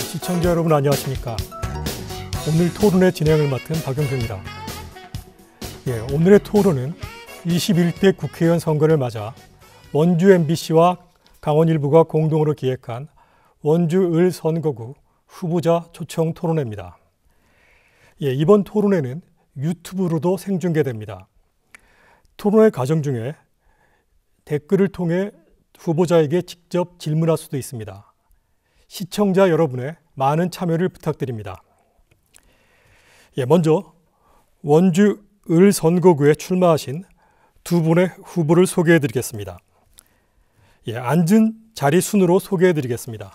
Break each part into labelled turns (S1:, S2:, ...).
S1: 시청자 여러분 안녕하십니까? 오늘 토론의 진행을 맡은 박영표입니다. 오늘의 토론은 21대 국회의원 선거를 맞아 원주 MBC와 강원 일부가 공동으로 기획한 원주 을 선거구 후보자 초청 토론회입니다. 이번 토론회는 유튜브로도 생중계됩니다. 토론회 과정 중에 댓글을 통해 후보자에게 직접 질문할 수도 있습니다. 시청자 여러분의 많은 참여를 부탁드립니다. 먼저 원주 을 선거구에 출마하신 두 분의 후보를 소개해 드리겠습니다. 앉은 자리 순으로 소개해 드리겠습니다.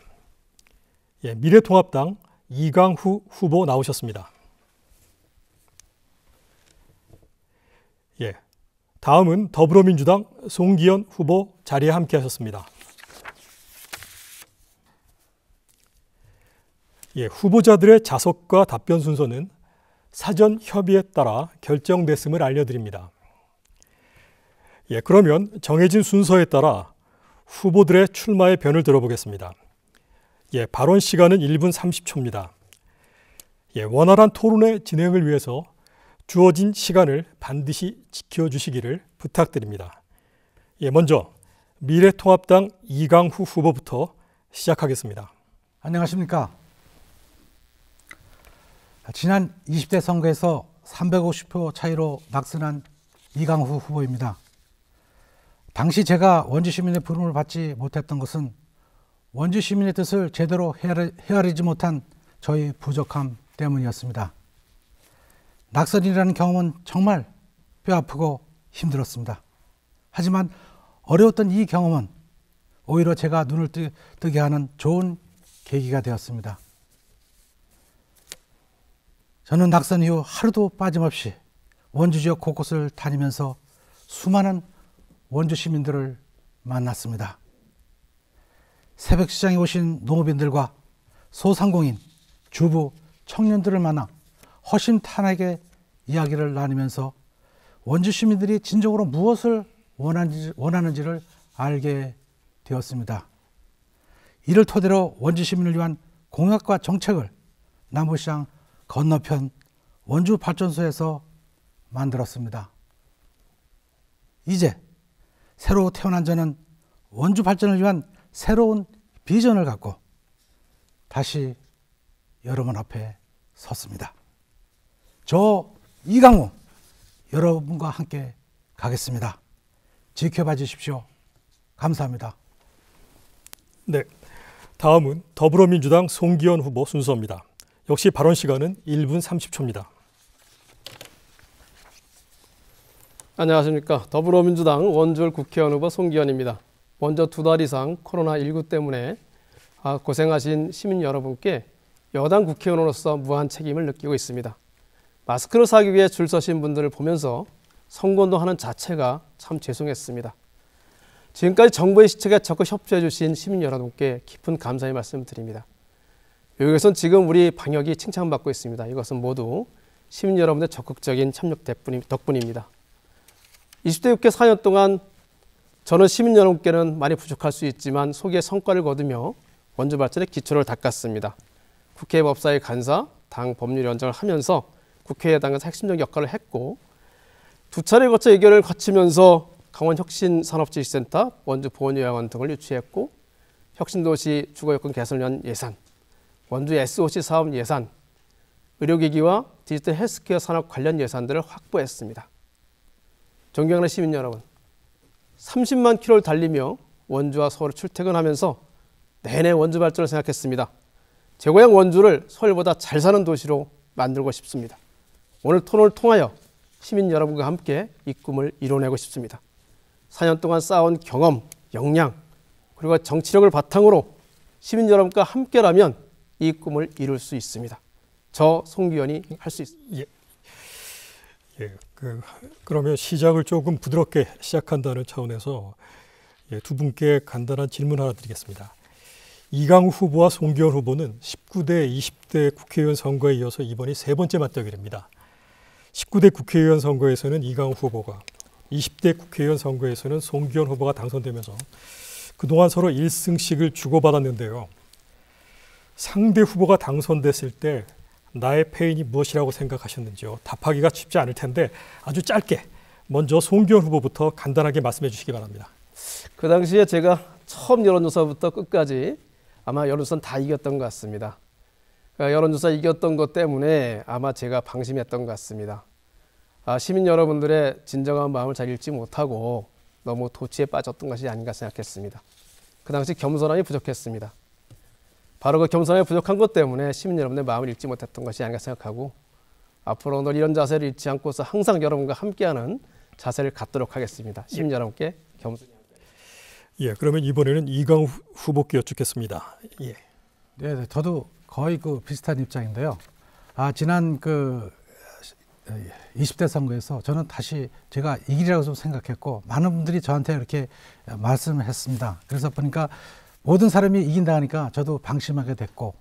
S1: 미래통합당 이강후 후보 나오셨습니다. 다음은 더불어민주당 송기현 후보 자리에 함께 하셨습니다. 후보자들의 자석과 답변 순서는 사전 협의에 따라 결정됐음을 알려드립니다. 그러면 정해진 순서에 따라 후보들의 출마의 변을 들어보겠습니다. 발언 시간은 1분 30초입니다. 원활한 토론의 진행을 위해서 주어진 시간을 반드시 지켜주시기를 부탁드립니다. 먼저 미래통합당 이강후 후보부터 시작하겠습니다.
S2: 안녕하십니까? 지난 20대 선거에서 350표 차이로 낙선한 이강후 후보입니다. 당시 제가 원주 시민의 부름을 받지 못했던 것은 원주 시민의 뜻을 제대로 헤아리지 못한 저희 부족함 때문이었습니다. 낙선이라는 경험은 정말 뼈아프고 힘들었습니다. 하지만 어려웠던 이 경험은 오히려 제가 눈을 뜨게 하는 좋은 계기가 되었습니다. 저는 낙선 이후 하루도 빠짐없이 원주 지역 곳곳을 다니면서 수많은 원주 시민들을 만났습니다. 새벽시장에 오신 농업인들과 소상공인, 주부, 청년들을 만나 허심탄회하게 이야기를 나누면서 원주 시민들이 진정으로 무엇을 원하는지를 알게 되었습니다. 이를 토대로 원주 시민을 위한 공약과 정책을 남부시장 건너편 원주 발전소에서 만들었습니다. 이제 새로 태어난 저는 원주 발전을 위한 새로운 비전을 갖고 다시 여러분 앞에 섰습니다. 저 이강후 여러분과 함께 가겠습니다. 지켜봐 주십시오. 감사합니다.
S1: 다음은 더불어민주당 송기현 후보 순서입니다. 역시 발언 시간은 1분 30초입니다.
S3: 안녕하십니까. 더불어민주당 원주을 국회의원 후보 송기현입니다. 먼저 2달 이상 코로나19 때문에 고생하신 시민 여러분께 여당 국회의원으로서 무한 책임을 느끼고 있습니다. 마스크를 사기 위해 줄 서신 분들을 보면서 선거운동하는 자체가 참 죄송했습니다. 지금까지 정부의 시책에 적극 협조해 주신 시민 여러분께 깊은 감사의 말씀을 드립니다. 여기선 지금 우리 방역이 칭찬받고 있습니다. 이것은 모두 시민 여러분의 적극적인 참여 덕분입니다. 20대 국회 4년 동안 저는 시민 여러분께는 많이 부족할 수 있지만 소기의 성과를 거두며 원주 발전의 기초를 닦았습니다. 국회 법사위 간사, 당 법률위원장을 하면서 국회에 당에서 핵심적 역할을 했고 2차례 거쳐 의결을 거치면서 강원혁신산업지식센터, 원주보건요양원 등을 유치했고 혁신도시 주거여건 개선을 위한 예산, 원주 SOC 사업 예산, 의료기기와 디지털 헬스케어 산업 관련 예산들을 확보했습니다. 존경하는 시민 여러분, 30만 킬로를 달리며 원주와 서울을 출퇴근하면서 내내 원주 발전을 생각했습니다. 제 고향 원주를 서울보다 잘 사는 도시로 만들고 싶습니다. 오늘 토론을 통하여 시민 여러분과 함께 이 꿈을 이뤄내고 싶습니다. 4년 동안 쌓아온 경험, 역량, 그리고 정치력을 바탕으로 시민 여러분과 함께라면 이 꿈을 이룰 수 있습니다. 저 송기현이 할 수 있습니다.
S1: 그러면 시작을 조금 부드럽게 시작한다는 차원에서 두 분께 간단한 질문 하나 드리겠습니다. 이강후 후보와 송기현 후보는 19대, 20대 국회의원 선거에 이어서 이번이 세 번째 맞대결입니다. 19대 국회의원 선거에서는 이강후 후보가, 20대 국회의원 선거에서는 송기현 후보가 당선되면서 그동안 서로 1승씩을 주고받았는데요. 상대 후보가 당선됐을 때 나의 패인이 무엇이라고 생각하셨는지요? 답하기가 쉽지 않을 텐데 아주 짧게 먼저 송기현 후보부터 간단하게 말씀해 주시기 바랍니다.
S3: 그 당시에 제가 처음 여론조사부터 끝까지 아마 여론조사는 다 이겼던 것 같습니다. 그러니까 여론조사 이겼던 것 때문에 아마 제가 방심했던 것 같습니다. 시민 여러분들의 진정한 마음을 잘 읽지 못하고 너무 도취에 빠졌던 것이 아닌가 생각했습니다. 그 당시 겸손함이 부족했습니다. 바로 그 겸손함이 부족한 것 때문에 시민 여러분의 마음을 읽지 못했던 것이 아닌가 생각하고 앞으로 늘 이런 자세를 잃지 않고서 항상 여러분과 함께하는 자세를 갖도록 하겠습니다. 시민 여러분께 겸손히.
S1: 예, 그러면 이번에는 이강우 후보께 여쭙겠습니다. 예.
S2: 네, 저도 거의 그 비슷한 입장인데요. 지난 그 20대 선거에서 저는 다시 제가 이기리라고 좀 생각했고 많은 분들이 저한테 이렇게 말씀을 했습니다. 그래서 보니까 모든 사람이 이긴다 하니까 저도 방심하게 됐고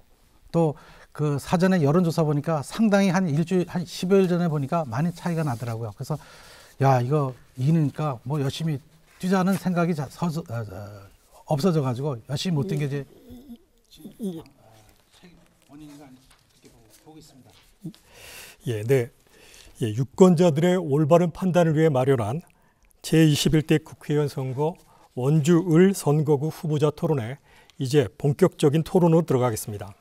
S2: 또 그 사전에 여론조사 보니까 상당히 한 일주일, 한 10여일 전에 보니까 많이 차이가 나더라고요. 그래서 야, 이거 이기니까 뭐 열심히 뛰자는 생각이 없어져 가지고 열심히 못 뛴 게 제 원인인가 이렇게 보고 있습니다.
S1: 예, 네. 예, 유권자들의 올바른 판단을 위해 마련한 제21대 국회의원 선거 원주 을 선거구 후보자 토론회 이제 본격적인 토론으로 들어가겠습니다.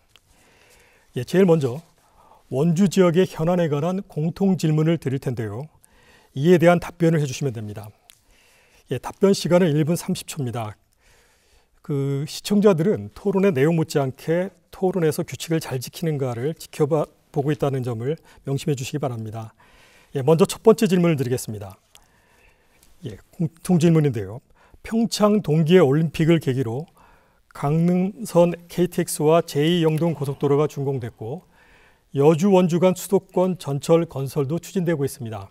S1: 예, 제일 먼저 원주 지역의 현안에 관한 공통 질문을 드릴 텐데요. 이에 대한 답변을 해주시면 됩니다. 예, 답변 시간은 1분 30초입니다. 그 시청자들은 토론의 내용 못지않게 토론에서 규칙을 잘 지키는가를 지켜보고 있다는 점을 명심해 주시기 바랍니다. 예, 먼저 첫 번째 질문을 드리겠습니다. 예, 공통 질문인데요. 평창 동계 올림픽을 계기로 강릉선 KTX와 제2영동 고속도로가 준공됐고 여주 원주 간 수도권 전철 건설도 추진되고 있습니다.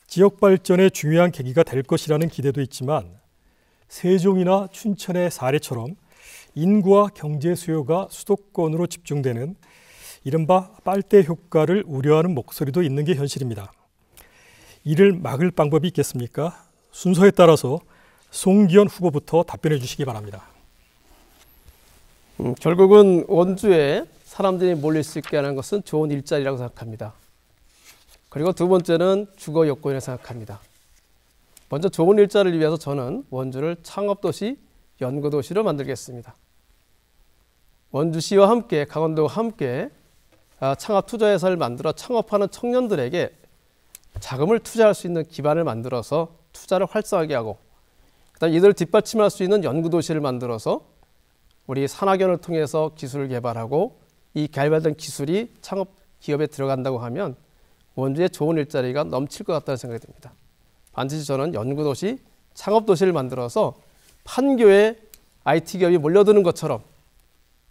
S1: 지역 발전에 중요한 계기가 될 것이라는 기대도 있지만 세종이나 춘천의 사례처럼 인구와 경제 수요가 수도권으로 집중되는 이른바 빨대 효과를 우려하는 목소리도 있는 게 현실입니다. 이를 막을 방법이 있겠습니까? 순서에 따라서 송기현 후보부터 답변해 주시기 바랍니다.
S3: 결국은 원주에 사람들이 몰릴 수 있게 하는 것은 좋은 일자리라고 생각합니다. 그리고 두 번째는 주거 여건이라고 생각합니다. 먼저 좋은 일자리를 위해서 저는 원주를 창업도시, 연구도시로 만들겠습니다. 원주시와 함께 강원도와 함께 창업투자회사를 만들어 창업하는 청년들에게 자금을 투자할 수 있는 기반을 만들어서 투자를 활성화하게 하고 그다음 이들을 뒷받침할 수 있는 연구도시를 만들어서 우리 산학연을 통해서 기술을 개발하고 이 개발된 기술이 창업 기업에 들어간다고 하면 원주에 좋은 일자리가 넘칠 것 같다는 생각이 듭니다. 반드시 저는 연구도시, 창업도시를 만들어서 판교에 IT 기업이 몰려드는 것처럼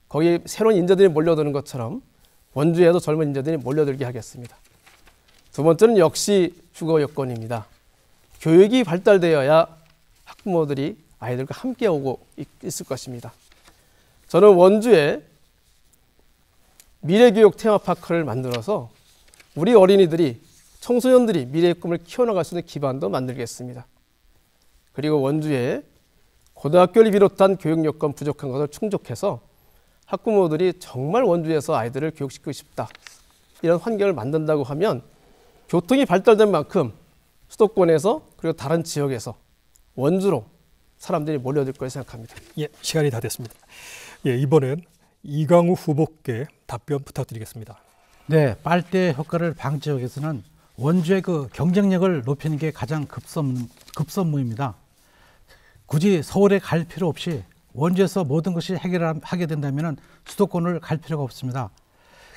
S3: 거기에 새로운 인재들이 몰려드는 것처럼 원주에도 젊은 인재들이 몰려들게 하겠습니다. 두 번째는 역시 주거 여건입니다. 교육이 발달되어야 학부모들이 아이들과 함께 오고 있을 것입니다. 저는 원주에 미래교육 테마파크를 만들어서 우리 어린이들이 청소년들이 미래의 꿈을 키워나갈 수 있는 기반도 만들겠습니다. 그리고 원주에 고등학교를 비롯한 교육 여건 부족한 것을 충족해서 학부모들이 정말 원주에서 아이들을 교육시키고 싶다 이런 환경을 만든다고 하면 교통이 발달된 만큼 수도권에서 그리고 다른 지역에서 원주로 사람들이 몰려들 거라 생각합니다.
S1: 예, 시간이 다 됐습니다. 예, 이번엔 이강우 후보께 답변 부탁드리겠습니다.
S2: 네, 빨대 효과를 방지하기 위해서는 원주의 그 경쟁력을 높이는 게 가장 급선무입니다. 굳이 서울에 갈 필요 없이 원주에서 모든 것이 해결하게 된다면 수도권을 갈 필요가 없습니다.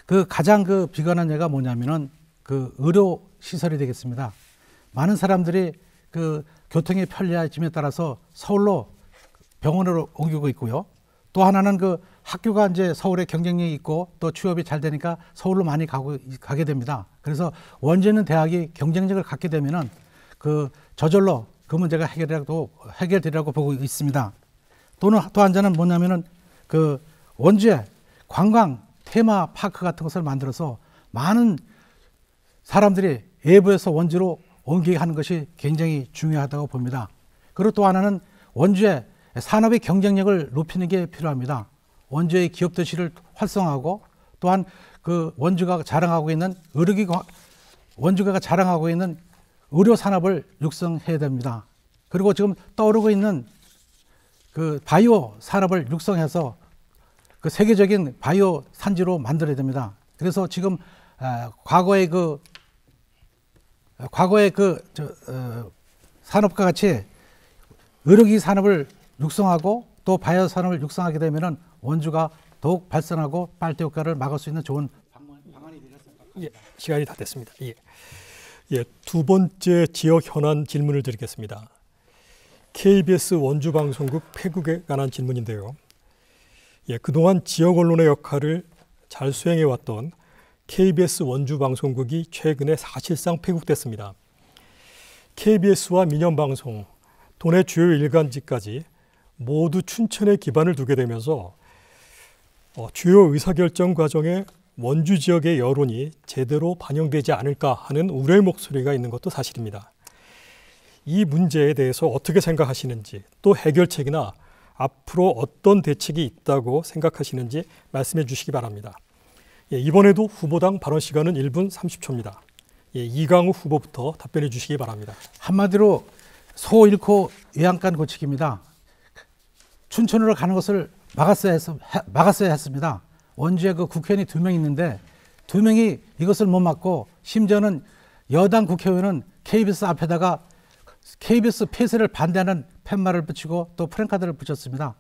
S2: 그 가장 그 비관한 예가 뭐냐면은 그 의료 시설이 되겠습니다. 많은 사람들이 그 교통이 편리해짐에 따라서 서울로 병원으로 옮기고 있고요. 또 하나는 그 학교가 이제 서울에 경쟁력이 있고 또 취업이 잘 되니까 서울로 많이 가게 됩니다. 그래서 원주에 대학이 경쟁력을 갖게 되면은 그 저절로 그 문제가 해결되리라고 보고 있습니다. 또 한자는 뭐냐면은 그 원주에 관광 테마파크 같은 것을 만들어서 많은 사람들이 외부에서 원주로 옮기게 하는 것이 굉장히 중요하다고 봅니다. 그리고 또 하나는 원주의 산업의 경쟁력을 높이는 게 필요합니다. 원주의 기업 도시를 활성화하고 또한 그 원주가 자랑하고 있는 원주가 자랑하고 있는 의료 산업을 육성해야 됩니다. 그리고 지금 떠오르고 있는 그 바이오 산업을 육성해서 그 세계적인 바이오 산지로 만들어야 됩니다. 그래서 지금 과거의 산업과 같이 의료기 산업을 육성하고 또 바이오 산업을 육성하게 되면은 원주가 더욱 발전하고 빨대 효과를 막을 수 있는 좋은 방안이 되겠습니다.
S1: 예, 시간이 다 됐습니다. 예, 두 번째 지역 현안 질문을 드리겠습니다. KBS 원주 방송국 폐국에 관한 질문인데요. 예, 그동안 지역 언론의 역할을 잘 수행해 왔던 KBS 원주 방송국이 최근에 사실상 폐국됐습니다. KBS와 민영방송, 도내 주요 일간지까지 모두 춘천에 기반을 두게 되면서 주요 의사결정 과정에 원주 지역의 여론이 제대로 반영되지 않을까 하는 우려의 목소리가 있는 것도 사실입니다. 이 문제에 대해서 어떻게 생각하시는지, 또 해결책이나 앞으로 어떤 대책이 있다고 생각하시는지 말씀해 주시기 바랍니다. 예, 이번에도 후보당 발언 시간은 1분 30초입니다. 예, 이강우 후보부터 답변해 주시기 바랍니다.
S2: 한마디로 소 잃고 외양간 고치기입니다. 춘천으로 가는 것을 막았어야 했습니다. 원주에 그 국회의원이 2명 있는데 2명이 이것을 못 막고 심지어는 여당 국회의원은 KBS 앞에다가 KBS 폐쇄를 반대하는 팻말을 붙이고 또 프랜카드를 붙였습니다.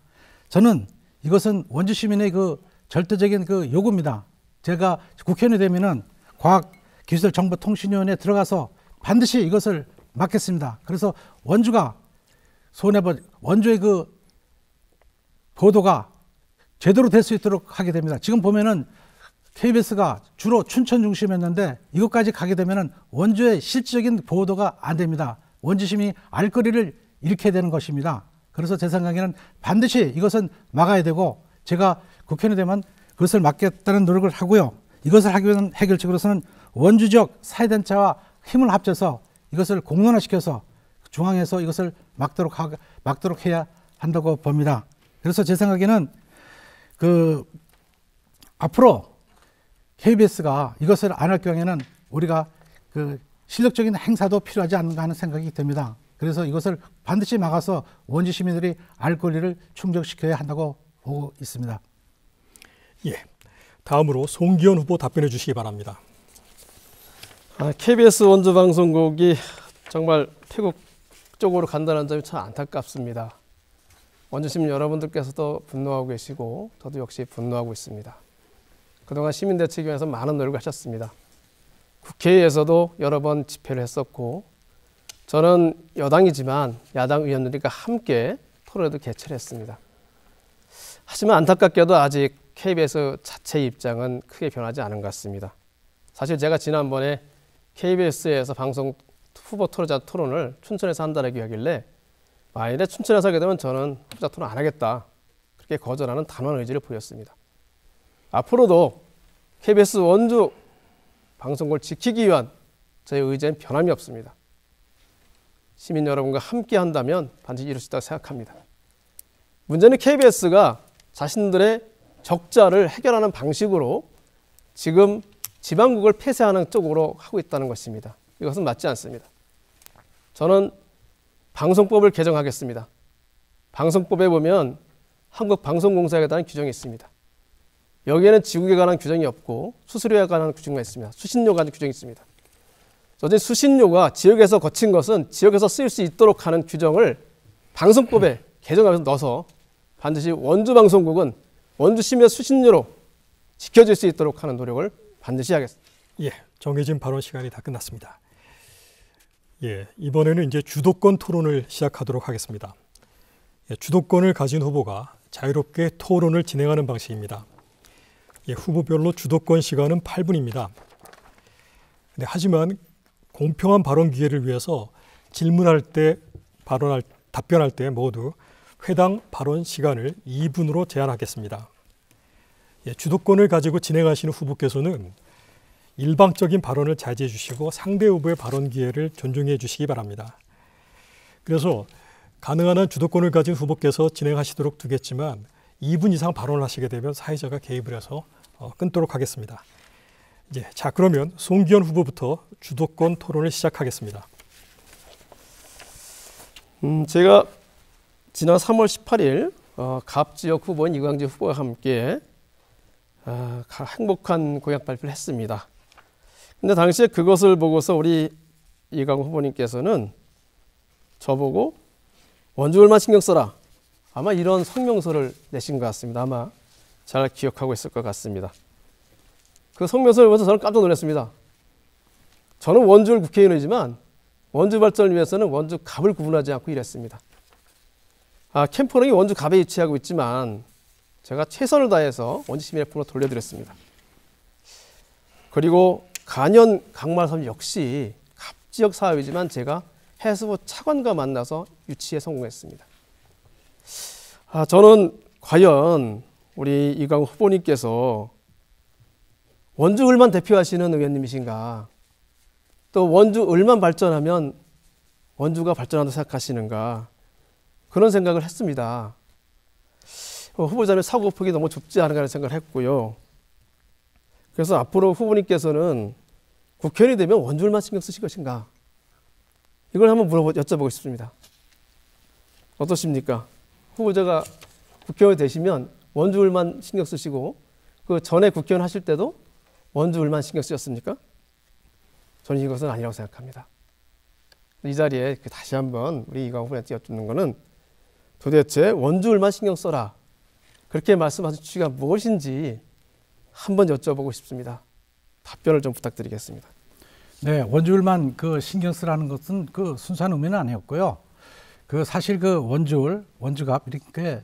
S2: 저는 이것은 원주 시민의 그 절대적인 그 요구입니다. 제가 국회의원이 되면은 과학기술정보통신위원회에 들어가서 반드시 이것을 막겠습니다. 그래서 원주의 그 보도가 제대로 될 수 있도록 하게 됩니다. 지금 보면은 KBS가 주로 춘천 중심이었는데 이것까지 가게 되면은 원주의 실질적인 보도가 안 됩니다. 원주 시민이 알 거리를 잃게 되는 것입니다. 그래서 제 생각에는 반드시 이것은 막아야 되고 제가 국회의원이 되면 그것을 막겠다는 노력을 하고요. 이것을 하기 위한 해결책으로서는 원주 지역 사회단체와 힘을 합쳐서 이것을 공론화시켜서 중앙에서 이것을 막도록 해야 한다고 봅니다. 그래서 제 생각에는 앞으로 KBS가 이것을 안 할 경우에는 우리가 실력적인 행사도 필요하지 않는가 하는 생각이 듭니다. 그래서 이것을 반드시 막아서 원주 시민들이 알 권리를 충족시켜야 한다고 보고 있습니다.
S1: 예, 다음으로 송기현 후보 답변해 주시기 바랍니다.
S3: KBS 원주 방송국이 정말 폐국 쪽으로 간다는 점이 참 안타깝습니다. 원주 시민 여러분들께서도 분노하고 계시고 저도 역시 분노하고 있습니다. 그동안 시민대책위원회에서 많은 노력을 하셨습니다. 국회에서도 여러 번 집회를 했었고 저는 여당이지만 야당 의원들과 함께 토론회도 개최를 했습니다. 하지만 안타깝게도 아직 KBS 자체의 입장은 크게 변하지 않은 것 같습니다. 사실 제가 지난번에 KBS에서 방송 후보 토론자 토론을 춘천에서 한다라고 하길래 만일에 춘천에서 하게 되면 저는 후보자 토론 안 하겠다. 그렇게 거절하는 단호한 의지를 보였습니다. 앞으로도 KBS 원주 방송국을 지키기 위한 저의 의지엔 변함이 없습니다. 시민 여러분과 함께 한다면 반드시 이룰 수 있다고 생각합니다. 문제는 KBS가 자신들의 적자를 해결하는 방식으로 지금 지방국을 폐쇄하는 쪽으로 하고 있다는 것입니다. 이것은 맞지 않습니다. 저는 방송법을 개정하겠습니다. 방송법에 보면 한국방송공사에 관한 규정이 있습니다. 여기에는 지국에 관한 규정이 없고 수수료에 관한 규정이 있습니다. 수신료에 관한 규정이 있습니다. 어제 수신료가 지역에서 거친 것은 지역에서 쓰일 수 있도록 하는 규정을 방송법에 개정하면서 넣어서 반드시 원주 방송국은 원주 시민의 수신료로 지켜질 수 있도록 하는 노력을 반드시 하겠습니다.
S1: 예, 정해진 발언 시간이 다 끝났습니다. 예, 이번에는 이제 주도권 토론을 시작하도록 하겠습니다. 예, 주도권을 가진 후보가 자유롭게 토론을 진행하는 방식입니다. 예, 후보별로 주도권 시간은 8분입니다. 하지만 공평한 발언 기회를 위해서 질문할 때, 답변할 때 모두 회당 발언 시간을 2분으로 제한하겠습니다. 예, 주도권을 가지고 진행하시는 후보께서는 일방적인 발언을 자제해 주시고 상대 후보의 발언 기회를 존중해 주시기 바랍니다. 그래서 가능한 한 주도권을 가진 후보께서 진행하시도록 두겠지만 2분 이상 발언을 하시게 되면 사회자가 개입을 해서 끊도록 하겠습니다. 자, 그러면 송기현 후보부터 주도권 토론을 시작하겠습니다.
S3: 제가 지난 3월 18일 갑 지역 후보인 이광재 후보와 함께 행복한 공약 발표를 했습니다. 근데 당시에 그것을 보고서 우리 이광 후보님께서는 저보고 원주을만 신경 써라. 아마 이런 성명서를 내신 것 같습니다. 아마 잘 기억하고 있을 것 같습니다. 그 성명서를 보면서 저는 깜짝 놀랐습니다. 저는 원주을 국회의원이지만 원주 발전을 위해서는 원주 갑을 구분하지 않고 일했습니다. 캠프령이 원주 갑에 위치하고 있지만 제가 최선을 다해서 원주 시민의 품으로 돌려드렸습니다. 그리고 간현 강마섬 역시 갑 지역 사업이지만 제가 해수부 차관과 만나서 유치에 성공했습니다. 저는 과연 우리 이광 후보님께서 원주을만 대표하시는 의원님이신가, 또 원주을만 발전하면 원주가 발전한다고 생각하시는가, 그런 생각을 했습니다. 후보자님 사고폭이 너무 좁지 않은가 하는 생각을 했고요. 그래서 앞으로 후보님께서는 국회의원이 되면 원주을만 신경 쓰실 것인가, 이걸 한번 여쭤보고 싶습니다. 어떠십니까? 후보자가 국회의원이 되시면 원주을만 신경 쓰시고 그 전에 국회의원 하실 때도 원주을만 신경 쓰셨습니까? 저는 이것은 아니라고 생각합니다. 이 자리에 다시 한번 우리 이광 후보한테 여쭙는 것은 도대체 원주을만 신경 써라, 그렇게 말씀하신 취지가 무엇인지 한번 여쭤보고 싶습니다. 답변을 좀 부탁드리겠습니다.
S2: 네, 원주을만 신경 쓰라는 것은 순수한 의미는 아니었고요. 사실 원주을, 원주갑 이렇게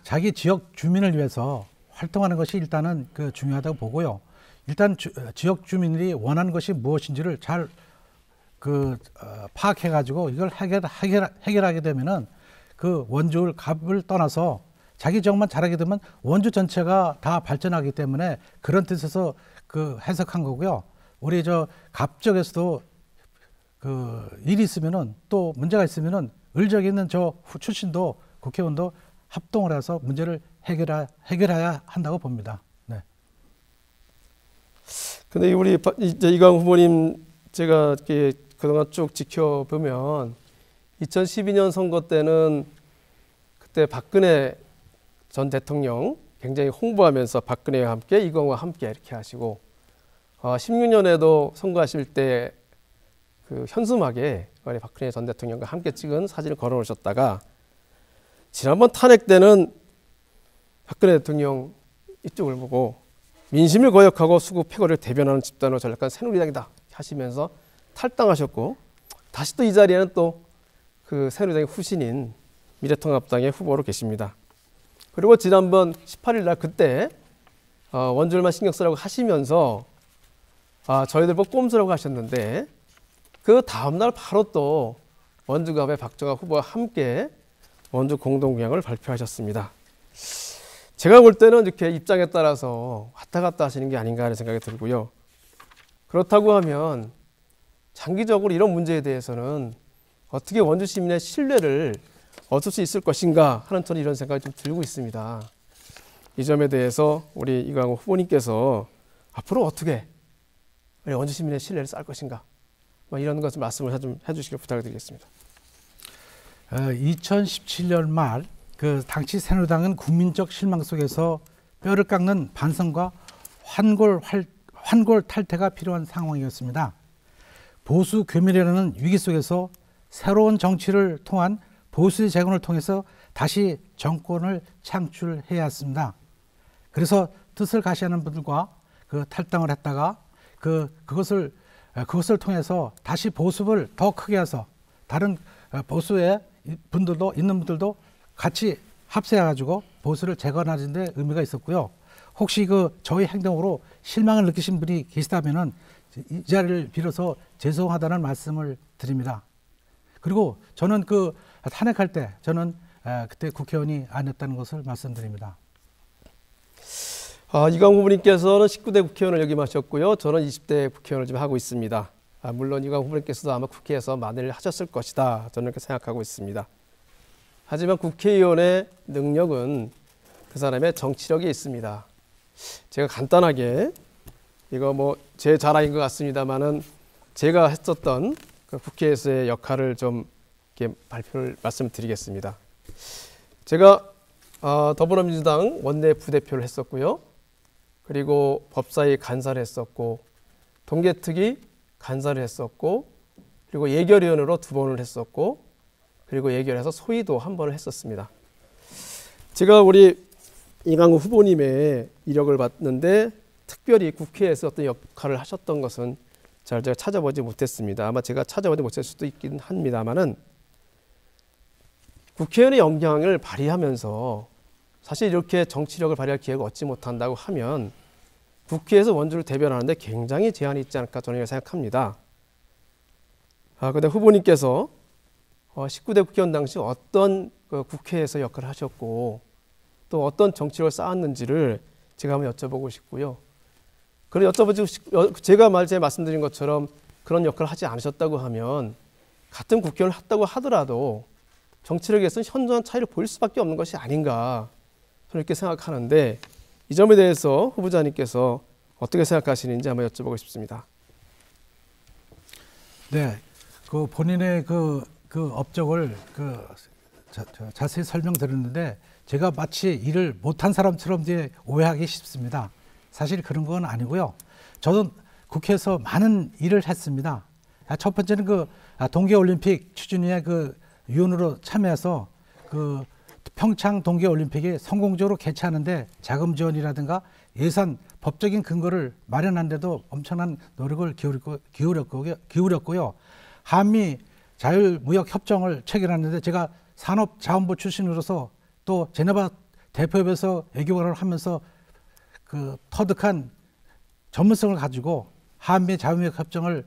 S2: 자기 지역 주민을 위해서 활동하는 것이 일단은 중요하다고 보고요. 일단 지역 주민들이 원하는 것이 무엇인지를 잘 파악해가지고 이걸 해결하게 되면은 원주을 갑을 떠나서 자기 지역만 잘하게 되면 원주 전체가 다 발전하기 때문에 그런 뜻에서 해석한 거고요. 우리 갑 지역에서도 일이 있으면은 또 문제가 있으면은 을지역에 있는 출신도 국회의원도 합동을 해서 문제를 해결해야 한다고 봅니다. 네.
S3: 근데 우리 이광 후보님 제가 이렇게 그동안 쭉 지켜보면 2012년 선거 때는 그때 박근혜 전 대통령 굉장히 홍보하면서 박근혜와 함께 이광우와 함께 이렇게 하시고 16년에도 선거하실 때 현수막에 박근혜 전 대통령과 함께 찍은 사진을 걸어 놓으셨다가 지난번 탄핵 때는 박근혜 대통령 이쪽을 보고 민심을 거역하고 수구 패거리를 대변하는 집단으로 전락한 새누리당이다 하시면서 탈당하셨고, 다시 또 이 자리에는 또 새누리당의 후신인 미래통합당의 후보로 계십니다. 그리고 지난번 18일 날 그때 원주을만 신경 쓰라고 하시면서 저희들 보고 꼼수라고 하셨는데 그 다음날 바로 또 원주갑의 박정학 후보와 함께 원주 공동공약을 발표하셨습니다. 제가 볼 때는 이렇게 입장에 따라서 왔다 갔다 하시는 게 아닌가 하는 생각이 들고요. 그렇다고 하면 장기적으로 이런 문제에 대해서는 어떻게 원주 시민의 신뢰를 얻을 수 있을 것인가 하는 저는 이런 생각이 좀 들고 있습니다. 이 점에 대해서 우리 이광우 후보님께서 앞으로 어떻게 원주 시민의 신뢰를 쌓을 것인가, 이런 것을 말씀을 좀 해주시길 부탁드리겠습니다.
S2: 2017년 말 당시 새누리당은 국민적 실망 속에서 뼈를 깎는 반성과 환골 탈퇴가 필요한 상황이었습니다. 보수 괴멸이라는 위기 속에서 새로운 정치를 통한 보수의 재건을 통해서 다시 정권을 창출해야 했습니다. 그래서 뜻을 가시하는 분들과 탈당을 했다가 그것을 통해서 다시 보수를 더 크게 해서 다른 보수의 있는 분들도 같이 합세해가지고 보수를 재건하는 데 의미가 있었고요. 혹시 저희 행동으로 실망을 느끼신 분이 계시다면은 이 자리를 빌어서 죄송하다는 말씀을 드립니다. 그리고 저는 탄핵할 때 저는 그때 국회의원이 아니었다는 것을 말씀드립니다.
S3: 이광 후보님께서는 19대 국회의원을 역임하셨고요. 저는 20대 국회의원을 지금 하고 있습니다. 물론 이광 후보님께서도 아마 국회에서 많은 일을 하셨을 것이다, 저는 그렇게 생각하고 있습니다. 하지만 국회의원의 능력은 그 사람의 정치력이 있습니다. 제가 간단하게 이거 뭐 제 자랑인 것 같습니다만은 제가 했었던 그 국회에서의 역할을 좀 이렇게 발표를 말씀드리겠습니다. 제가 더불어민주당 원내 부대표를 했었고요. 그리고 법사위 간사를 했었고 동계특위 간사를 했었고 그리고 예결위원으로 2번을 했었고 그리고 예결해서 소위도 1번을 했었습니다. 제가 우리 이강우 후보님의 이력을 봤는데 특별히 국회에서 어떤 역할을 하셨던 것은 제가 찾아보지 못했습니다. 아마 제가 찾아보지 못할 수도 있긴 합니다만은 국회의원의 영향을 발휘하면서 사실 이렇게 정치력을 발휘할 기회가 얻지 못한다고 하면 국회에서 원주를 대변하는데 굉장히 제한이 있지 않을까 저는 생각합니다. 그런데 후보님께서 19대 국회의원 당시 어떤 국회에서 역할을 하셨고 또 어떤 정치력을 쌓았는지를 제가 한번 여쭤보고 싶고요. 제가 말씀드린 것처럼 그런 역할을 하지 않으셨다고 하면 같은 국회의원을 했다고 하더라도 정치력에서는 현저한 차이를 보일 수밖에 없는 것이 아닌가 저는 이렇게 생각하는데 이 점에 대해서 후보자님께서 어떻게 생각하시는지 한번 여쭤보고 싶습니다.
S2: 네, 그 본인의 그 업적을 자세히 설명드렸는데 제가 마치 일을 못한 사람처럼 오해하기 쉽습니다. 사실 그런 건 아니고요. 저는 국회에서 많은 일을 했습니다. 첫 번째는 동계올림픽 추진위의 위원으로 참여해서 평창 동계올림픽이 성공적으로 개최하는데 자금 지원이라든가 예산 법적인 근거를 마련하는 데도 엄청난 노력을 기울였고요. 한미 자율무역협정을 체결하는데 제가 산업자원부 출신으로서 또 제네바 대표협에서 외교관을 하면서 터득한 전문성을 가지고 한미 자유무역협정을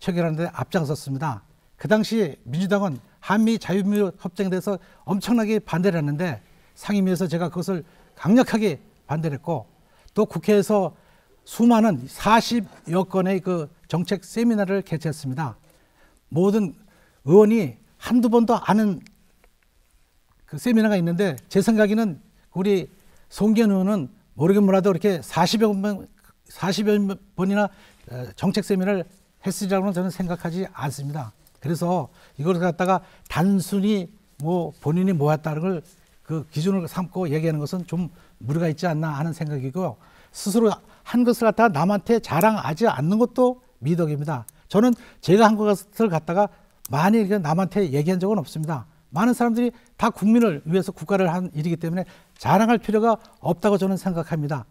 S2: 체결하는 데 앞장섰습니다. 그 당시 민주당은 한미 자유무역협정에 대해서 엄청나게 반대를 했는데 상임위에서 제가 그것을 강력하게 반대를 했고 또 국회에서 수많은 40여 건의 정책 세미나를 개최했습니다. 모든 의원이 한두 번도 아는 세미나가 있는데 제 생각에는 우리 송기현 의원은 모르긴 몰라도 이렇게 40여 번이나 정책 세미나를 했으리라고는 저는 생각하지 않습니다. 그래서 이걸 갖다가 단순히 본인이 모았다는 걸 기준으로 삼고 얘기하는 것은 좀 무리가 있지 않나 하는 생각이고요. 스스로 한 것을 갖다가 남한테 자랑하지 않는 것도 미덕입니다. 저는 제가 한 것을 갖다가 많이 남한테 얘기한 적은 없습니다. 많은 사람들이 다 국민을 위해서 국가를 한 일이기 때문에 자랑할 필요가 없다고 저는 생각합니다.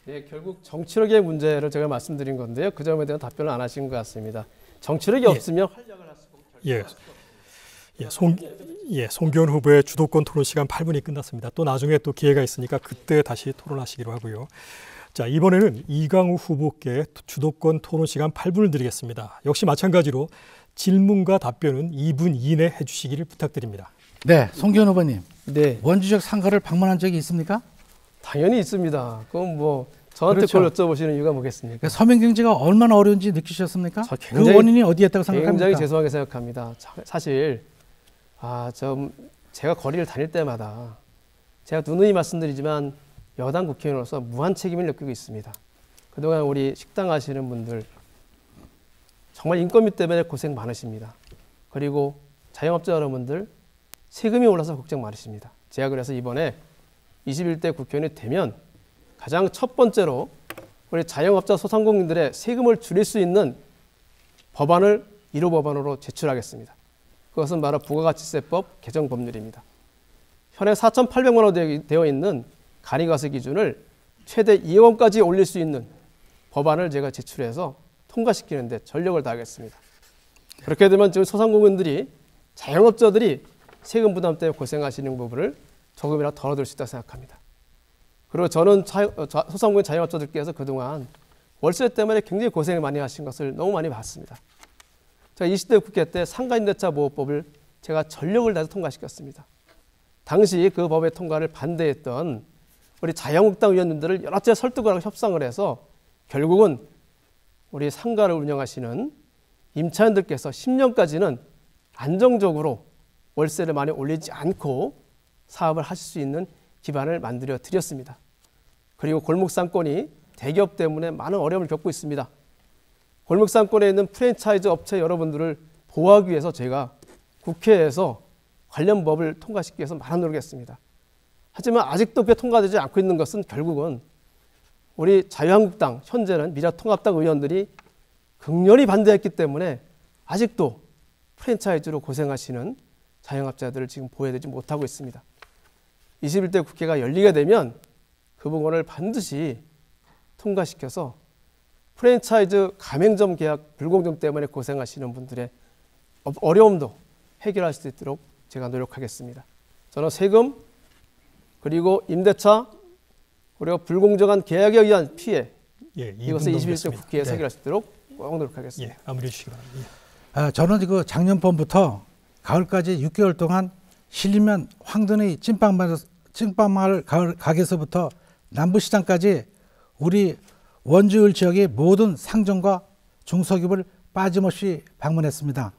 S3: 예, 결국 정치력의 문제를 제가 말씀드린 건데요. 그 점에 대한 답변을 안 하신 것 같습니다. 정치력이 없으면 활약을 할 수가 없습니다.
S1: 송기현 후보의 주도권 토론 시간 8분이 끝났습니다. 또 나중에 또 기회가 있으니까 그때 다시 토론하시기로 하고요. 자, 이번에는 이강우 후보께 주도권 토론 시간 8분을 드리겠습니다. 역시 마찬가지로 질문과 답변은 2분 이내 해주시기를 부탁드립니다.
S2: 네, 송기현 후보님.
S3: 네.
S2: 원주적 상가를 방문한 적이 있습니까?
S3: 당연히 있습니다. 그럼 저한테 그걸 여쭤보시는 이유가 뭐겠습니까?
S2: 서민 경제가 얼마나 어려운지 느끼셨습니까?
S3: 굉장히,
S2: 그 원인이 어디였다고 생각합니까?
S3: 굉장히 죄송하게 생각합니다. 사실 제가 거리를 다닐 때마다 제가 누누이 말씀드리지만 여당 국회의원으로서 무한 책임을 느끼고 있습니다. 그동안 우리 식당 하시는 분들 정말 인건비 때문에 고생 많으십니다. 그리고 자영업자 여러분들 세금이 올라서 걱정 많으십니다. 제가 그래서 이번에 21대 국회의원이 되면 가장 첫 번째로 우리 자영업자 소상공인들의 세금을 줄일 수 있는 법안을 1호 법안으로 제출하겠습니다. 그것은 바로 부가가치세법 개정 법률입니다. 현행 4,800만 원 되어 있는 간이가세 기준을 최대 2억 원까지 올릴 수 있는 법안을 제가 제출해서 통과시키는 데 전력을 다하겠습니다. 그렇게 되면 지금 소상공인들이 자영업자들이 세금 부담 때문에 고생하시는 부분을 조금이라도 덜어줄 수 있다고 생각합니다. 그리고 저는 소상공인 자영업자들께서 그동안 월세 때문에 굉장히 고생을 많이 하신 것을 너무 많이 봤습니다. 제가 20대 국회 때 상가임대차 보호법을 제가 전력을 다해서 통과시켰습니다. 당시 그 법의 통과를 반대했던 우리 자유한국당 의원님들을 여러 차례 설득을 하고 협상을 해서 결국은 우리 상가를 운영하시는 임차인들께서 10년까지는 안정적으로 월세를 많이 올리지 않고 사업을 하실 수 있는 기반을 만들어 드렸습니다. 그리고 골목상권이 대기업 때문에 많은 어려움을 겪고 있습니다. 골목상권에 있는 프랜차이즈 업체 여러분들을 보호하기 위해서 제가 국회에서 관련 법을 통과시키기 위해서 많은 노력을 했습니다. 하지만 아직도 그게 통과되지 않고 있는 것은 결국은 우리 자유한국당, 현재는 미래통합당 의원들이 극렬히 반대했기 때문에 아직도 프랜차이즈로 고생하시는 자영업자들을 지금 보호해드리지 못하고 있습니다. 21대 국회가 열리게 되면 그 부분을 반드시 통과시켜서 프랜차이즈 가맹점 계약 불공정 때문에 고생하시는 분들의 어려움도 해결할 수 있도록 제가 노력하겠습니다. 저는 세금 그리고 임대차 그리고 불공정한 계약에 의한 피해 이것을 21대 국회에서 해결할 수 있도록 꼭 노력하겠습니다.
S1: 마무리해 주시기 바랍니다.
S2: 저는 그 작년 봄부터 가을까지 6개월 동안 신림면 황든의 찐빵마을 가게에서부터 남부시장까지 우리 원주을 지역의 모든 상점과 중소기업을 빠짐없이 방문했습니다.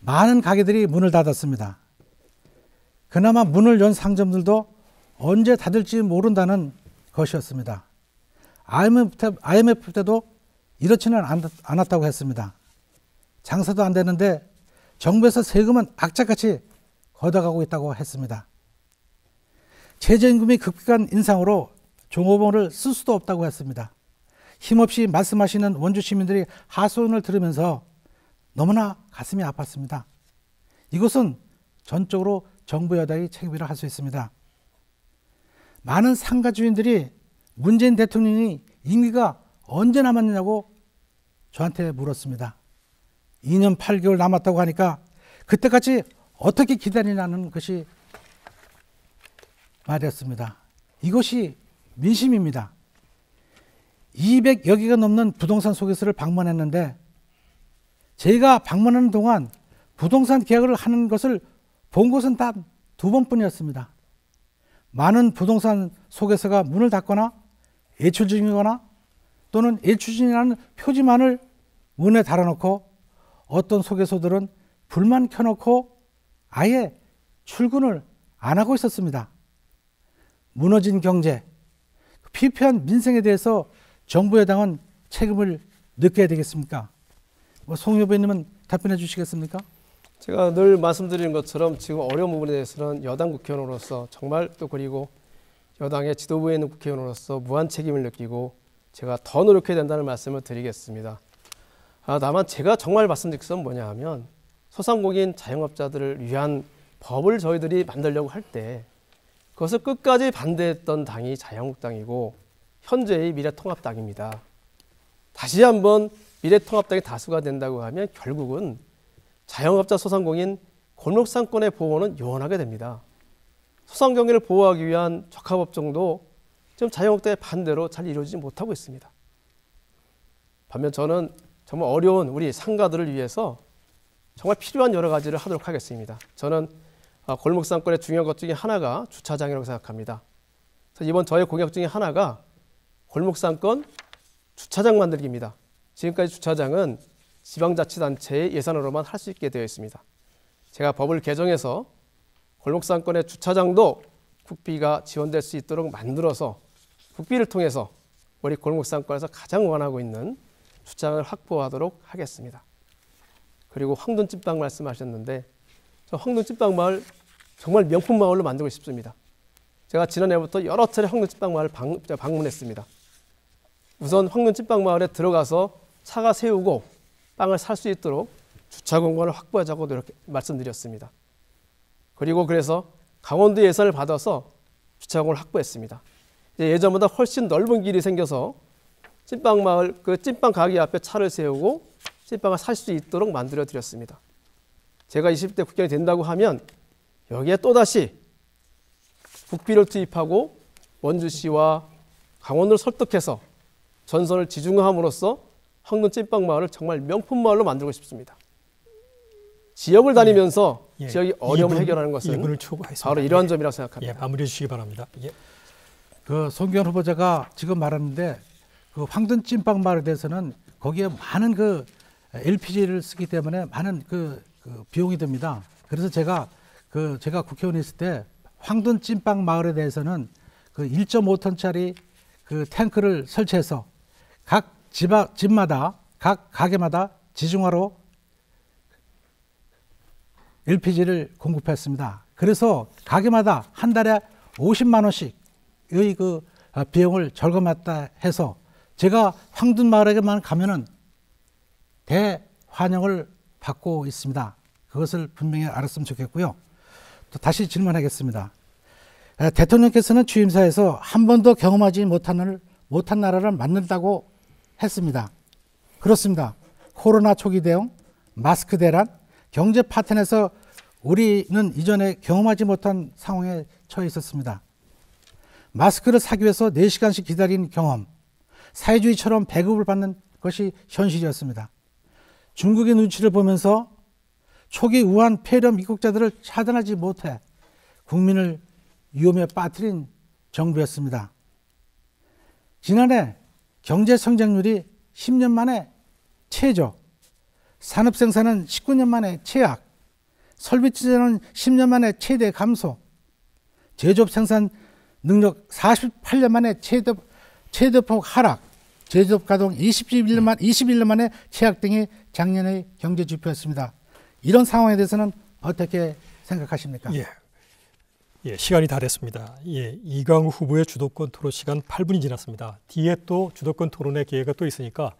S2: 많은 가게들이 문을 닫았습니다. 그나마 문을 연 상점들도 언제 닫을지 모른다는 것이었습니다. IMF 때도 이렇지는 않았다고 했습니다. 장사도 안 되는데 정부에서 세금은 악착같이 걷어가고 있다고 했습니다. 최저임금이 급격한 인상으로 종업원을 쓸 수도 없다고 했습니다. 힘없이 말씀하시는 원주 시민들이 하소연을 들으면서 너무나 가슴이 아팠습니다. 이것은 전적으로 정부 여당이 책임이라 할 수 있습니다. 많은 상가 주인들이 문재인 대통령이 임기가 언제 남았느냐고 저한테 물었습니다. 2년 8개월 남았다고 하니까 그때까지 어떻게 기다리냐는 것이 말이었습니다. 이것이 민심입니다. 200여 개가 넘는 부동산 소개서를 방문했는데 제가 방문하는 동안 부동산 계약을 하는 것을 본 것은 단 2번뿐이었습니다. 많은 부동산 소개서가 문을 닫거나 예출 중이거나 또는 예출 중이라는 표지만을 문에 달아놓고 어떤 소개서들은 불만 켜놓고 아예 출근을 안 하고 있었습니다. 무너진 경제, 피폐한 민생에 대해서 정부 여당은 책임을 느껴야 되겠습니까? 송 후보님은 답변해 주시겠습니까?
S3: 제가 늘 말씀드리는 것처럼 지금 어려운 부분에 대해서는 여당 국회의원으로서 정말 또 그리고 여당의 지도부에 있는 국회의원으로서 무한 책임을 느끼고 제가 더 노력해야 된다는 말씀을 드리겠습니다. 다만 제가 정말 말씀드릴 것은 뭐냐 하면 소상공인 자영업자들을 위한 법을 저희들이 만들려고 할 때 그것을 끝까지 반대했던 당이 자유한국당이고 현재의 미래통합당입니다. 다시 한번 미래통합당이 다수가 된다고 하면 결국은 자영업자 소상공인 골목상권의 보호는 요원하게 됩니다. 소상공인을 보호하기 위한 적합업종도 지금 자영업자의 반대로 잘 이루어지지 못하고 있습니다. 반면 저는 정말 어려운 우리 상가들을 위해서 정말 필요한 여러 가지를 하도록 하겠습니다. 저는 골목상권의 중요한 것 중에 하나가 주차장이라고 생각합니다. 그래서 이번 저의 공약 중에 하나가 골목상권 주차장 만들기입니다. 지금까지 주차장은 지방자치단체의 예산으로만 할 수 있게 되어 있습니다. 제가 법을 개정해서 골목상권의 주차장도 국비가 지원될 수 있도록 만들어서 국비를 통해서 우리 골목상권에서 가장 원하고 있는 주차장을 확보하도록 하겠습니다. 그리고 황돈찐빵 말씀하셨는데 저 황돈찐빵 마을 정말 명품 마을로 만들고 싶습니다. 제가 지난해부터 여러 차례 황돈찐빵 마을을 방문했습니다. 우선 황돈찐빵 마을에 들어가서 차가 세우고 빵을 살 수 있도록 주차 공간을 확보하자고 말씀드렸습니다. 그리고 그래서 강원도 예산을 받아서 주차 공간을 확보했습니다. 예전보다 훨씬 넓은 길이 생겨서 찐빵 마을 그 찐빵 가게 앞에 차를 세우고 찐빵을 살 수 있도록 만들어 드렸습니다. 제가 20대 국회의원이 된다고 하면 여기에 또다시 국비를 투입하고 원주시와 강원도를 설득해서 전선을 지중화함으로써 황돈 찐빵 마을을 정말 명품 마을로 만들고 싶습니다. 지역을 다니면서 지역이 어려움을 해결하는 것은 바로 이러한 점이라고 생각합니다.
S1: 마무리해 주시기 바랍니다.
S2: 그 송기현 후보자가 지금 말하는데 그 황돈 찐빵 마을에 대해서는 거기에 많은 그 LPG를 쓰기 때문에 많은 그 비용이 듭니다. 그래서 제가 국회의원에 있을 때 황둔 찐빵 마을에 대해서는 그 1.5톤짜리 그 탱크를 설치해서 각 집마다 각 가게마다 지중화로 LPG를 공급했습니다. 그래서 가게마다 한 달에 50만 원씩의 그 비용을 절감했다 해서 제가 황둔 마을에만 가면은 대환영을 받고 있습니다. 그것을 분명히 알았으면 좋겠고요. 또 다시 질문하겠습니다. 대통령께서는 취임사에서 한 번도 경험하지 못한 나라를 만든다고 했습니다. 그렇습니다. 코로나 초기 대응, 마스크 대란, 경제 파탄에서 우리는 이전에 경험하지 못한 상황에 처해 있었습니다. 마스크를 사기 위해서 4시간씩 기다린 경험, 사회주의처럼 배급을 받는 것이 현실이었습니다. 중국의 눈치를 보면서 초기 우한 폐렴 입국자들을 차단하지 못해 국민을 위험에 빠뜨린 정부였습니다. 지난해 경제 성장률이 10년 만에 최저, 산업 생산은 19년 만에 최악, 설비 투자는 10년 만에 최대 감소, 제조업 생산 능력 48년 만에 최대폭 하락, 제조업 가동 21년 만에 최악 등이 작년의 경제 지표였습니다. 이런 상황에 대해서는 어떻게 생각하십니까?
S1: 예, 시간이 다 됐습니다. 예, 이강우 후보의 주도권 토론 시간 8분이 지났습니다. 뒤에 또 주도권 토론의 기회가 또 있으니까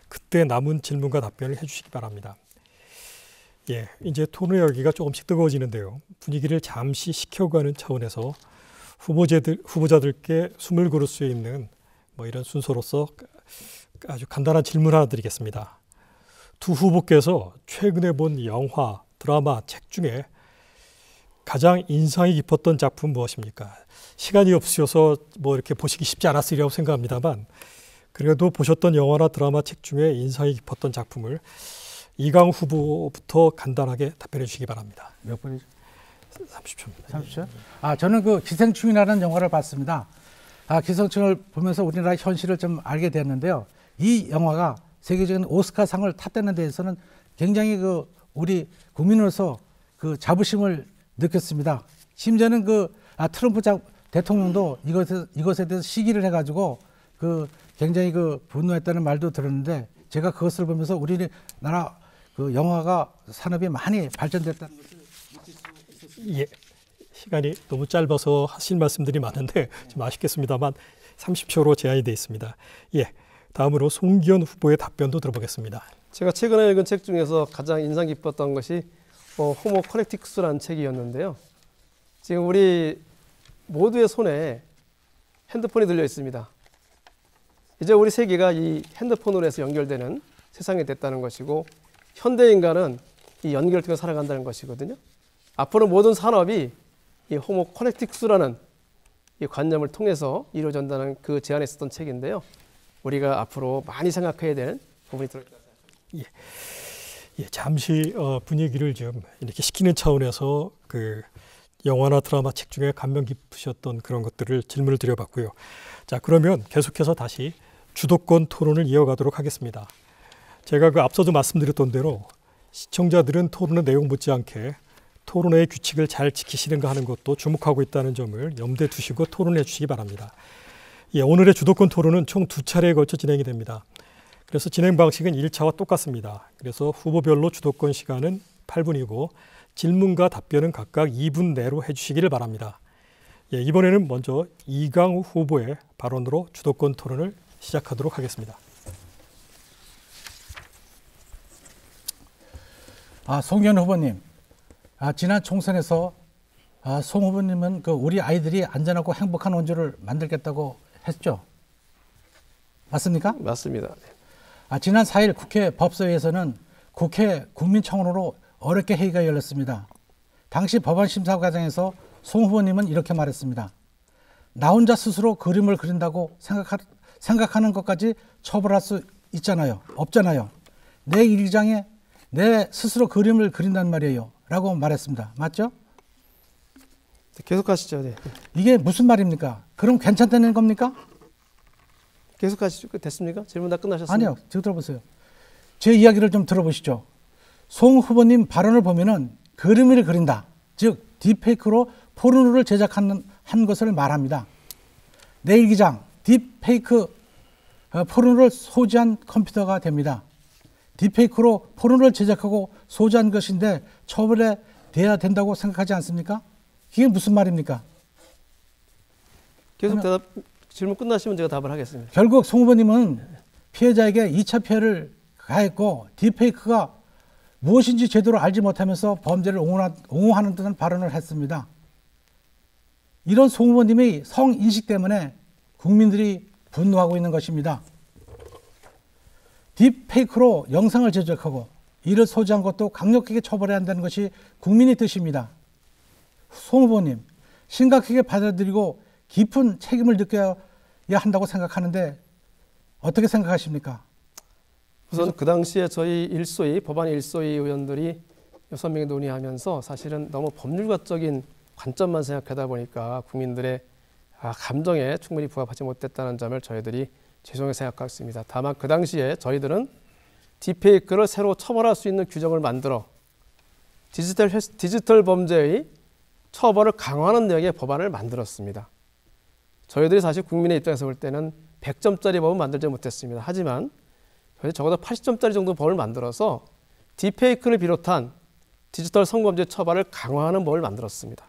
S1: 그때 남은 질문과 답변을 해주시기 바랍니다. 예, 이제 토론의 열기가 조금씩 뜨거워지는데요. 분위기를 잠시 식혀가는 차원에서 후보자들께 숨을 고를 수 있는 뭐 이런 순서로서 아주 간단한 질문 하나 드리겠습니다. 두 후보께서 최근에 본 영화, 드라마, 책 중에 가장 인상이 깊었던 작품 무엇입니까? 시간이 없으셔서 뭐 이렇게 보시기 쉽지 않았으리라고 생각합니다만 그래도 보셨던 영화나 드라마, 책 중에 인상이 깊었던 작품을 이강우 후보부터 간단하게 답변해 주시기 바랍니다.
S2: 몇 분이죠?
S1: 30초입니다.
S2: 30초? 저는 그 기생충이라는 영화를 봤습니다. 기생충을 보면서 우리나라 현실을 좀 알게 되었는데요. 이 영화가 세계적인 오스카상을 탔다는 데에서는 굉장히 그 우리 국민으로서 그 자부심을 느꼈습니다. 심지어는 그 트럼프 대통령도 이것에 대해서 시기를 해가지고 그 굉장히 그 분노했다는 말도 들었는데 제가 그것을 보면서 우리나라 그 영화가 산업이 많이 발전됐다는 것을 느낄 수 있었습니다.
S1: 예, 시간이 너무 짧아서 하실 말씀들이 많은데 좀 아쉽겠습니다만 30초로 제한이 되어 있습니다. 예, 다음으로 송기현 후보의 답변도 들어보겠습니다.
S3: 제가 최근에 읽은 책 중에서 가장 인상 깊었던 것이 호모 커넥티쿠스라는 책이었는데요. 지금 우리 모두의 손에 핸드폰이 들려 있습니다. 이제 우리 세계가 이 핸드폰으로 해서 연결되는 세상이 됐다는 것이고 현대인간은 이 연결을 통해 살아간다는 것이거든요. 앞으로 모든 산업이 이 호모 커넥티쿠스라는 이 관념을 통해서 이루어진다는 그 제안에 있었던 책인데요. 우리가 앞으로 많이 생각해야 되는 부분이 들어있다.
S1: 예, 잠시 분위기를 좀 이렇게 식히는 차원에서 그 영화나 드라마, 책 중에 감명 깊으셨던 그런 것들을 질문을 드려봤고요. 자, 그러면 계속해서 다시 주도권 토론을 이어가도록 하겠습니다. 제가 그 앞서도 말씀드렸던 대로 시청자들은 토론의 내용 못지않게 토론의 규칙을 잘 지키시는가 하는 것도 주목하고 있다는 점을 염두에 두시고 토론해 주시기 바랍니다. 예, 오늘의 주도권 토론은 총 2차례에 걸쳐 진행이 됩니다. 그래서 진행 방식은 1차와 똑같습니다. 그래서 후보별로 주도권 시간은 8분이고 질문과 답변은 각각 2분 내로 해주시기를 바랍니다. 예, 이번에는 먼저 이강우 후보의 발언으로 주도권 토론을 시작하도록 하겠습니다.
S2: 송기현 후보님, 지난 총선에서 송 후보님은 그 우리 아이들이 안전하고 행복한 원주를 만들겠다고 했죠? 맞습니까?
S3: 맞습니다.
S2: 지난 4일 국회 법사위에서는 국회 국민청원으로 어렵게 회의가 열렸습니다. 당시 법안 심사 과정에서 송 후보님은 이렇게 말했습니다. 나 혼자 스스로 그림을 그린다고 생각하는 것까지 처벌할 수 없잖아요. 내 일기장에 내 스스로 그림을 그린단 말이에요. 라고 말했습니다. 맞죠?
S3: 계속 하시죠. 네.
S2: 이게 무슨 말입니까? 그럼 괜찮다는 겁니까?
S3: 계속 하시죠. 됐습니까? 질문 다 끝나셨습니까?
S2: 아니요. 지금 들어보세요. 제 이야기를 좀 들어보시죠. 송 후보님 발언을 보면은 그림을 그린다. 즉 딥페이크로 포르노를 제작한 것을 말합니다. 내일 기장 딥페이크 포르노를 소지한 컴퓨터가 됩니다. 딥페이크로 포르노를 제작하고 소지한 것인데 처벌에 돼야 된다고 생각하지 않습니까? 이게 무슨 말입니까?
S3: 계속 질문 끝나시면 제가 답을 하겠습니다.
S2: 결국 송 후보님은 피해자에게 2차 피해를 가했고 딥페이크가 무엇인지 제대로 알지 못하면서 범죄를 옹호하는 듯한 발언을 했습니다. 이런 송 후보님의 성인식 때문에 국민들이 분노하고 있는 것입니다. 딥페이크로 영상을 제작하고 이를 소지한 것도 강력하게 처벌해야 한다는 것이 국민의 뜻입니다. 송 후보님, 심각하게 받아들이고 깊은 책임을 느껴야 한다고 생각하는데 어떻게 생각하십니까?
S3: 우선 그 당시에 저희 법안 1소위 의원들이 6명이 논의하면서 사실은 너무 법률가적인 관점만 생각하다 보니까 국민들의 감정에 충분히 부합하지 못했다는 점을 저희들이 죄송하게 생각하고 있습니다. 다만 그 당시에 저희들은 딥페이크를 새로 처벌할 수 있는 규정을 만들어 디지털 범죄의 처벌을 강화하는 내용의 법안을 만들었습니다. 저희들이 사실 국민의 입장에서 볼 때는 100점짜리 법은 만들지 못했습니다. 하지만 저희 적어도 80점짜리 정도 법을 만들어서 딥페이크를 비롯한 디지털 성범죄 처벌을 강화하는 법을 만들었습니다.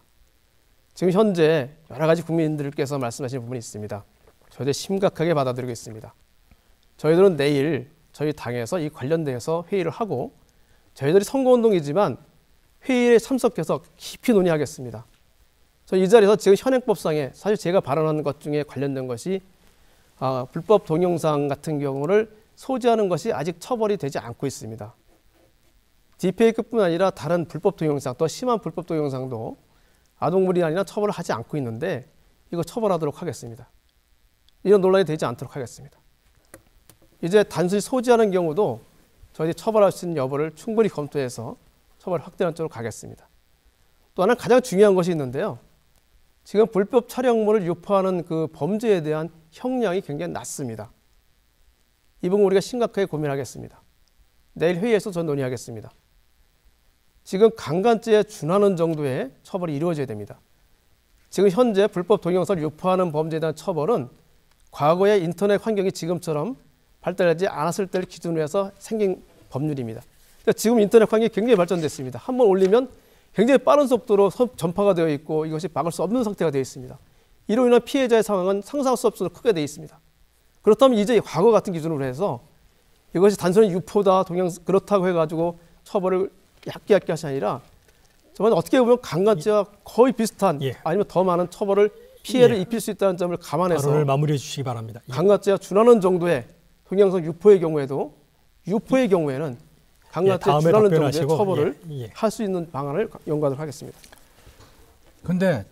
S3: 지금 현재 여러 가지 국민들께서 말씀하신 부분이 있습니다. 저희들 심각하게 받아들이고 있습니다. 저희들은 내일 저희 당에서 이 관련돼서 회의를 하고 저희들이 선거운동이지만 회의에 참석해서 깊이 논의하겠습니다. 이 자리에서 지금 현행법상에 사실 제가 발언하는 것 중에 관련된 것이 불법 동영상 같은 경우를 소지하는 것이 아직 처벌이 되지 않고 있습니다. 딥페이크뿐 아니라 다른 불법 동영상, 또 심한 불법 동영상도 아동물이나 처벌을 하지 않고 있는데 이거 처벌하도록 하겠습니다. 이런 논란이 되지 않도록 하겠습니다. 이제 단순히 소지하는 경우도 저희들이 처벌할 수 있는 여부를 충분히 검토해서 처벌 확대하는 쪽으로 가겠습니다. 또 하나 가장 중요한 것이 있는데요. 지금 불법 촬영물을 유포하는 그 범죄에 대한 형량이 굉장히 낮습니다. 이 부분 우리가 심각하게 고민하겠습니다. 내일 회의에서 전 논의하겠습니다. 지금 강간죄에 준하는 정도의 처벌이 이루어져야 됩니다. 지금 현재 불법 동영상을 유포하는 범죄에 대한 처벌은 과거의 인터넷 환경이 지금처럼 발달하지 않았을 때를 기준으로 해서 생긴 법률입니다. 그러니까 지금 인터넷 환경이 굉장히 발전됐습니다. 한번 올리면 굉장히 빠른 속도로 전파가 되어 있고 이것이 막을 수 없는 상태가 되어 있습니다. 이로 인한 피해자의 상황은 상상할 수 없을 크게 되어 있습니다. 그렇다면 이제 과거 같은 기준으로 해서 이것이 단순히 유포다, 그렇다고 해가지고 처벌을 얕게 하는 게 아니라 정말 어떻게 보면 강간죄와 거의 비슷한 아니면 더 많은 처벌을 피해를 입힐 수 있다는 점을 감안해서
S1: 발언을 마무리해 주시기 바랍니다.
S3: 강간죄와 준하는 정도의 동영상 유포의 경우에는 강간죄 준하는 정도의 처벌을 할 수 있는 방안을 연구하도록 하겠습니다.
S2: 그런데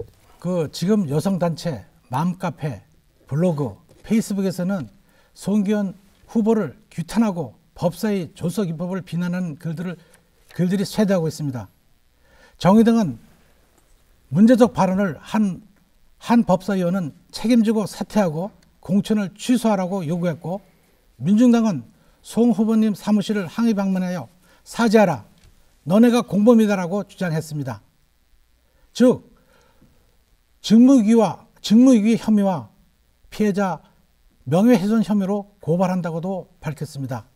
S2: 지금 여성단체, 맘카페, 블로그, 페이스북에서는 송기현 후보를 규탄하고 법사위 조석 입법을 비난하는 글들이 쇄도하고 있습니다. 정의당은 문제적 발언을 한 법사위원은 책임지고 사퇴하고 공천을 취소하라고 요구했고, 민중당은 송 후보님 사무실을 항의 방문하여 사죄하라, 너네가 공범이다라고 주장했습니다. 즉 직무유기 혐의와 피해자 명예훼손 혐의로 고발한다고도 밝혔습니다.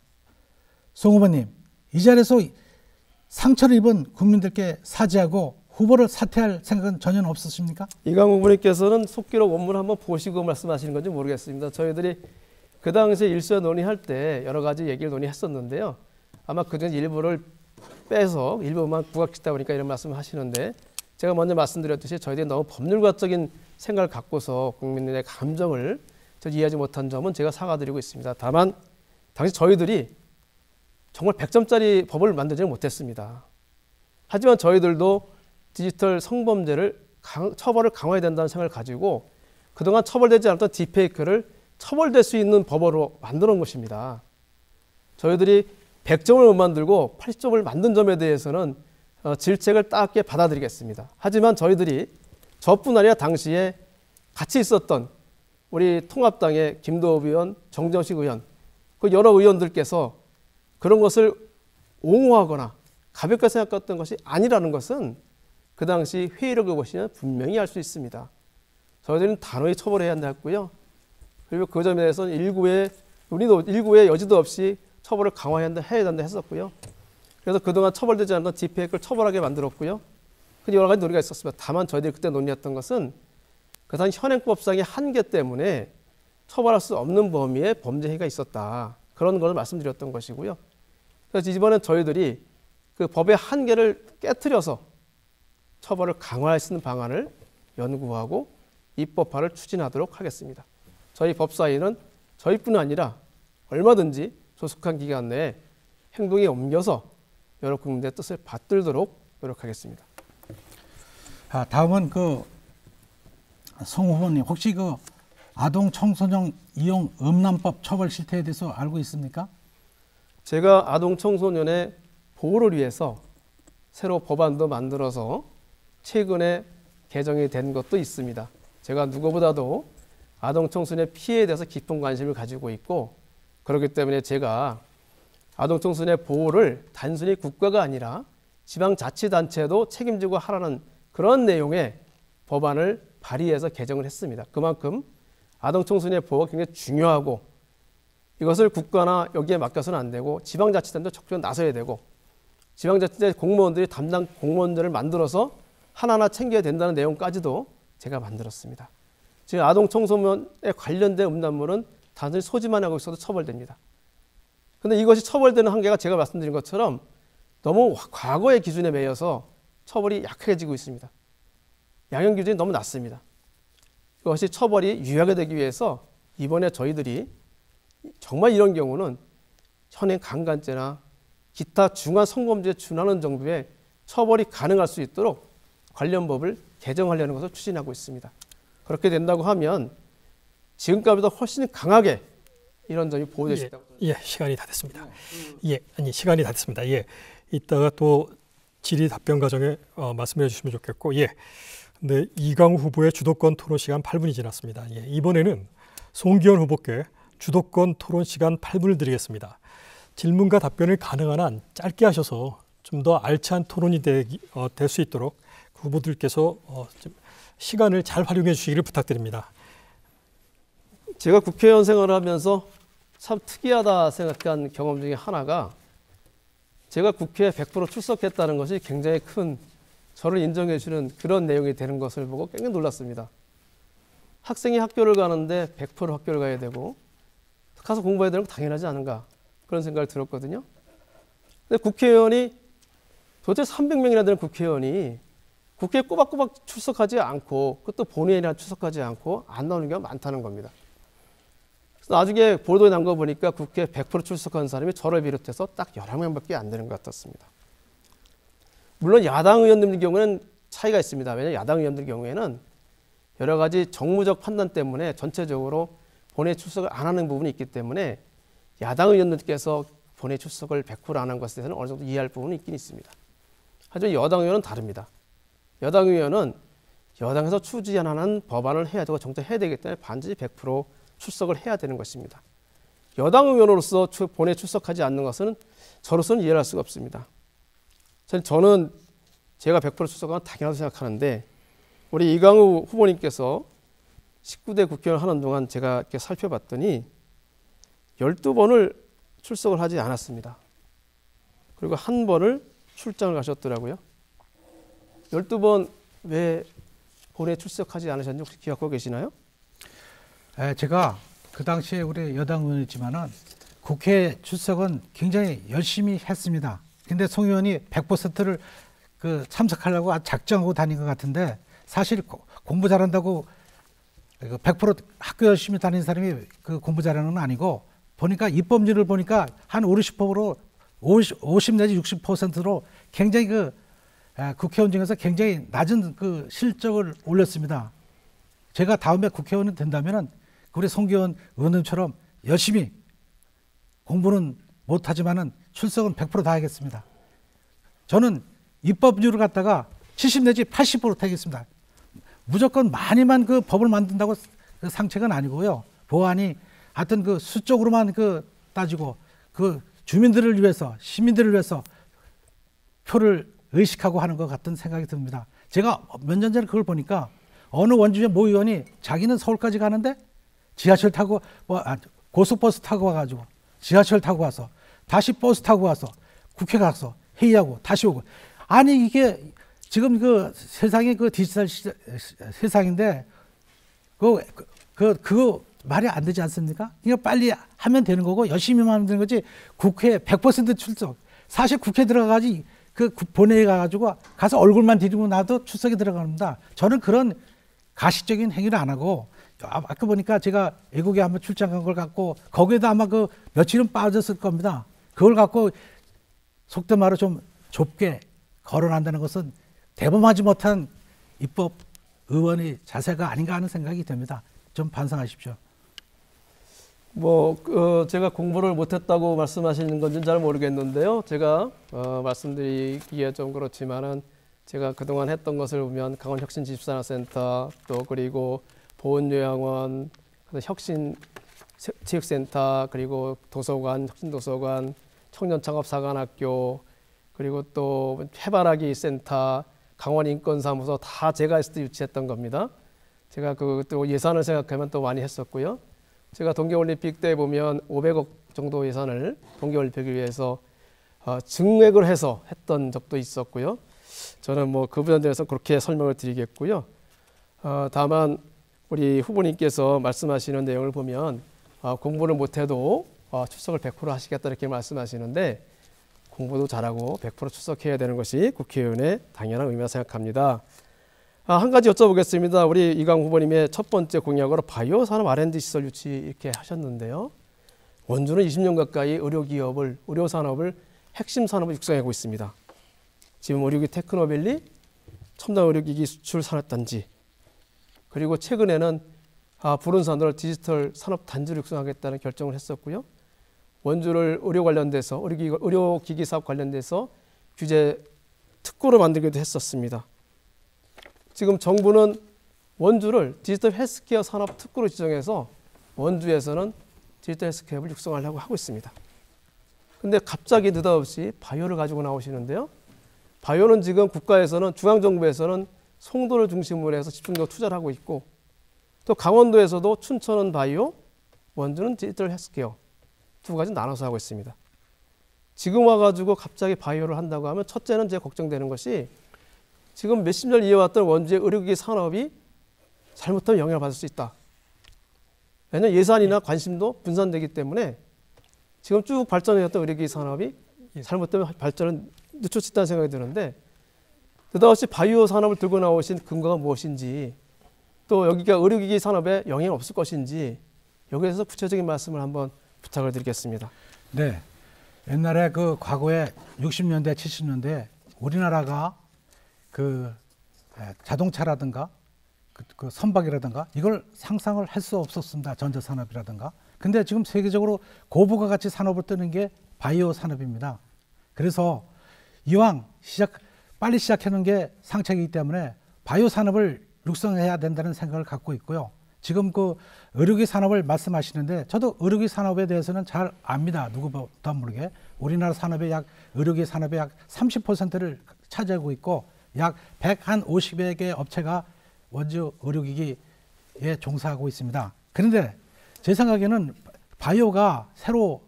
S2: 송 후보님, 이 자리에서 상처를 입은 국민들께 사죄하고 후보를 사퇴할 생각은 전혀 없으십니까?
S3: 이강 후보님께서는 속기록 원문을 한번 보시고 말씀하시는 건지 모르겠습니다. 저희들이 그 당시에 일소에 논의할 때 여러 가지 얘기를 논의했었는데요. 아마 그중 일부를 빼서 일부만 부각시키다 보니까 이런 말씀을 하시는데, 제가 먼저 말씀드렸듯이 저희들이 너무 법률가적인 생각을 갖고서 국민들의 감정을 이해하지 못한 점은 제가 사과드리고 있습니다. 다만 당시 저희들이 정말 100점짜리 법을 만들지 못했습니다. 하지만 저희들도 디지털 성범죄를 처벌을 강화해야 된다는 생각을 가지고 그동안 처벌되지 않았던 딥페이크를 처벌될 수 있는 법으로 만들어 놓은 것입니다. 저희들이 100점을 못 만들고 80점을 만든 점에 대해서는 질책을 따갑게 받아들이겠습니다. 하지만 저희들이 저뿐 아니라 당시에 같이 있었던 우리 통합당의 김도읍 의원, 정정식 의원, 그 여러 의원들께서 그런 것을 옹호하거나 가볍게 생각했던 것이 아니라는 것은 그 당시 회의록을 보시면 분명히 알 수 있습니다. 저희들은 단호히 처벌해야 한다 했고요. 그리고 그 점에 대해서는 일부의 여지도 없이 처벌을 강화해야 한다 했었고요. 그래서 그동안 처벌되지 않던 디페이크를 처벌하게 만들었고요. 여러 가지 논의가 있었습니다. 다만 저희들이 그때 논의했던 것은 그 당시 현행법상의 한계 때문에 처벌할 수 없는 범위의 범죄 행위가 있었다. 그런 걸 말씀드렸던 것이고요. 그래서 이번엔 저희들이 그 법의 한계를 깨트려서 처벌을 강화할 수 있는 방안을 연구하고 입법화를 추진하도록 하겠습니다. 저희 법사위는 저희뿐 아니라 얼마든지 조속한 기간 내에 행동에 옮겨서 여러 국민들의 뜻을 받들도록 노력하겠습니다.
S2: 다음은 송 후보님, 혹시 아동 청소년 이용 음란법 처벌 실태에 대해서 알고 있습니까?
S3: 제가 아동 청소년의 보호를 위해서 새로 법안도 만들어서 최근에 개정이 된 것도 있습니다. 제가 누구보다도 아동 청소년의 피해에 대해서 깊은 관심을 가지고 있고, 그렇기 때문에 제가 아동 청소년의 보호를 단순히 국가가 아니라 지방자치단체도 책임지고 하라는 그런 내용의 법안을 발의해서 개정을 했습니다. 그만큼 아동 청소년의 보호가 굉장히 중요하고, 이것을 국가나 여기에 맡겨서는 안 되고 지방자치단체도 적극적으로 나서야 되고, 지방자치단체 공무원들이 담당 공무원들을 만들어서 하나하나 챙겨야 된다는 내용까지도 제가 만들었습니다. 지금 아동 청소년에 관련된 음란물은 단순히 소지만 하고 있어도 처벌됩니다. 그런데 이것이 처벌되는 한계가 제가 말씀드린 것처럼 너무 과거의 기준에 매여서 처벌이 약해지고 있습니다. 양형 기준이 너무 낮습니다. 이것이 처벌이 유효하게 되기 위해서 이번에 저희들이 정말 이런 경우는 현행 강간죄나 기타 중한 성범죄에 준하는 정도의 처벌이 가능할 수 있도록 관련 법을 개정하려는 것을 추진하고 있습니다. 그렇게 된다고 하면 지금까지보다 훨씬 강하게 이런 점이 보호될 수 있다고.
S1: 시간이 다 됐습니다. 시간이 다 됐습니다. 이따가 또 질의 답변 과정에 말씀해 주시면 좋겠고, 근데 이강우 후보의 주도권 토론 시간 8분이 지났습니다. 이번에는 송기현 후보께 주도권 토론 시간 8분을 드리겠습니다. 질문과 답변을 가능한 한 짧게 하셔서 좀 더 알찬 토론이 될 수 있도록 후보들께서 좀 시간을 잘 활용해 주시기를 부탁드립니다.
S3: 제가 국회의원 생활을 하면서 참 특이하다 생각한 경험 중에 하나가, 제가 국회에 100% 출석했다는 것이 굉장히 큰 저를 인정해 주는 그런 내용이 되는 것을 보고 굉장히 놀랐습니다. 학생이 학교를 가는데 100% 학교를 가야 되고 가서 공부해야 되는 거 당연하지 않은가, 그런 생각을 들었거든요. 근데 국회의원이 도대체 300명이나 되는 국회의원이 국회에 꼬박꼬박 출석하지 않고, 그것도 본회의나 출석하지 않고 안 나오는 경우가 많다는 겁니다. 그래서 나중에 보도에 난 거 보니까 국회에 100% 출석한 사람이 저를 비롯해서 딱 11명밖에 안 되는 것 같았습니다. 물론 야당 의원들 경우에는 차이가 있습니다. 왜냐하면 야당 의원들 경우에는 여러 가지 정무적 판단 때문에 전체적으로 본회의 출석을 안 하는 부분이 있기 때문에 야당 의원들께서 본회의 출석을 100% 안 한 것에 대해서는 어느 정도 이해할 부분이 있긴 있습니다. 하지만 여당 의원은 다릅니다. 여당 의원은 여당에서 추진하는 법안을 해야 되고 정책해야 되기 때문에 반드시 100% 출석을 해야 되는 것입니다. 여당 의원으로서 본회의에 출석하지 않는 것은 저로서는 이해할 수가 없습니다. 저는 제가 100% 출석하면 당연하다고 생각하는데, 우리 이강우 후보님께서 19대 국회의원 하는 동안 제가 이렇게 살펴봤더니 12번을 출석을 하지 않았습니다. 그리고 한 번을 출장을 가셨더라고요. 12번 왜 본회의에 출석하지 않으셨는지 혹시 기억하고 계시나요?
S2: 제가 그 당시에 우리 여당 의원이지만은 국회 출석은 굉장히 열심히 했습니다. 근데 송 의원이 100%를 참석하려고 작정하고 다닌 것 같은데, 사실 공부 잘한다고 100% 학교 열심히 다니는 사람이 공부 잘하는 건 아니고, 보니까 입법률을 보니까 한 50%로 50 내지 60%로 굉장히 국회의원 중에서 굉장히 낮은 실적을 올렸습니다. 제가 다음에 국회의원이 된다면은 우리 송기현 의원님처럼 열심히 공부는 못하지만은 출석은 100% 다 하겠습니다. 저는 입법률을 갖다가 70 내지 80% 타겠습니다. 무조건 많이만 법을 만든다고 상책은 아니고요. 보안이 하여튼 수적으로만 따지고 주민들을 위해서, 시민들을 위해서 표를 의식하고 하는 것 같은 생각이 듭니다. 제가 몇 년 전에 그걸 보니까 어느 원주의 모 의원이 자기는 서울까지 가는데 지하철 타고 고속버스 타고 와가지고 지하철 타고 와서 다시 버스 타고 와서 국회 가서 회의하고 다시 오고. 아니 이게 지금 그 세상이 그 디지털 세상인데 그거 말이 안 되지 않습니까? 이거 빨리 하면 되는 거고 열심히만 하면 되는 거지. 국회 100% 출석. 사실 국회 들어가가지고 그 본회의 가가지고 가서 얼굴만 디디고 나도 출석에 들어갑니다. 저는 그런 가식적인 행위를 안 하고 아까 보니까 제가 외국에 한번 출장 간 걸 갖고 거기에도 아마 그 며칠은 빠졌을 겁니다. 그걸 갖고 속된 말로 좀 좁게 거론한다는 것은 대범하지 못한 입법 의원의 자세가 아닌가 하는 생각이 듭니다. 좀 반성하십시오.
S3: 제가 공부를 못했다고 말씀하시는 건지는 잘 모르겠는데요. 제가 말씀드리기에 좀 그렇지만은 제가 그동안 했던 것을 보면 강원혁신지식산업센터 또 그리고 보훈요양원, 혁신체육센터 그리고 도서관, 혁신도서관, 청년창업사관학교 그리고 또 해바라기 센터, 강원인권사무소 다 제가 했을 때 유치했던 겁니다. 제가 또 예산을 생각하면 또 많이 했었고요. 제가 동계올림픽 때 보면 500억 정도 예산을 동계올림픽을 위해서 증액을 해서 했던 적도 있었고요. 저는 그 부분에 대해서 그렇게 설명을 드리겠고요. 다만 우리 후보님께서 말씀하시는 내용을 보면 공부를 못해도 출석을 100% 하시겠다 이렇게 말씀하시는데 공부도 잘하고 100% 출석해야 되는 것이 국회의원의 당연한 의미라 생각합니다. 한 가지 여쭤보겠습니다. 우리 이강 후보님의 첫 번째 공약으로 바이오 산업 R&D 시설 유치 이렇게 하셨는데요. 원주는 20년 가까이 의료 산업을 핵심 산업을 육성하고 있습니다. 지금 의료기 테크노밸리, 첨단 의료기기 수출 산업단지, 그리고 최근에는 부른산으로 디지털 산업단지를 육성하겠다는 결정을 했었고요. 원주를 의료 관련돼서 의료기기 사업 관련돼서 규제 특구로 만들기도 했었습니다. 지금 정부는 원주를 디지털 헬스케어 산업 특구로 지정해서 원주에서는 디지털 헬스케어를 육성하려고 하고 있습니다. 근데 갑자기 느닷없이 바이오를 가지고 나오시는데요. 바이오는 지금 국가에서는 중앙정부에서는 송도를 중심으로 해서 집중적으로 투자를 하고 있고 또 강원도에서도 춘천은 바이오, 원주는 디지털 헬스케어 두 가지 나눠서 하고 있습니다. 지금 와가지고 갑자기 바이오를 한다고 하면 첫째는 제가 걱정되는 것이 지금 몇십 년 이어왔던 원주의 의료기기 산업이 잘못하면 영향을 받을 수 있다. 왜냐하면 예산이나 관심도 분산되기 때문에 지금 쭉 발전해왔던 의료기기 산업이 잘못되면 발전은 늦출 수 있다는 생각이 드는데 느닷없이 바이오 산업을 들고 나오신 근거가 무엇인지 또 여기가 의료기기 산업에 영향이 없을 것인지 여기에 대해서 구체적인 말씀을 한번 부탁을 드리겠습니다.
S2: 네, 옛날에 과거에 60년대, 70년대 우리나라가 자동차라든가 선박이라든가 이걸 상상을 할 수 없었습니다. 전자산업이라든가. 근데 지금 세계적으로 고부가 가치 산업을 뜨는 게 바이오 산업입니다. 그래서 이왕 빨리 시작하는 게 상책이기 때문에 바이오 산업을 육성해야 된다는 생각을 갖고 있고요. 지금 의료기 산업을 말씀하시는데 저도 의료기 산업에 대해서는 잘 압니다. 누구보다 모르게. 우리나라 의료기 산업의 약 30%를 차지하고 있고 약 150여 개 업체가 원주 의료기기에 종사하고 있습니다. 그런데 제 생각에는 바이오가 새로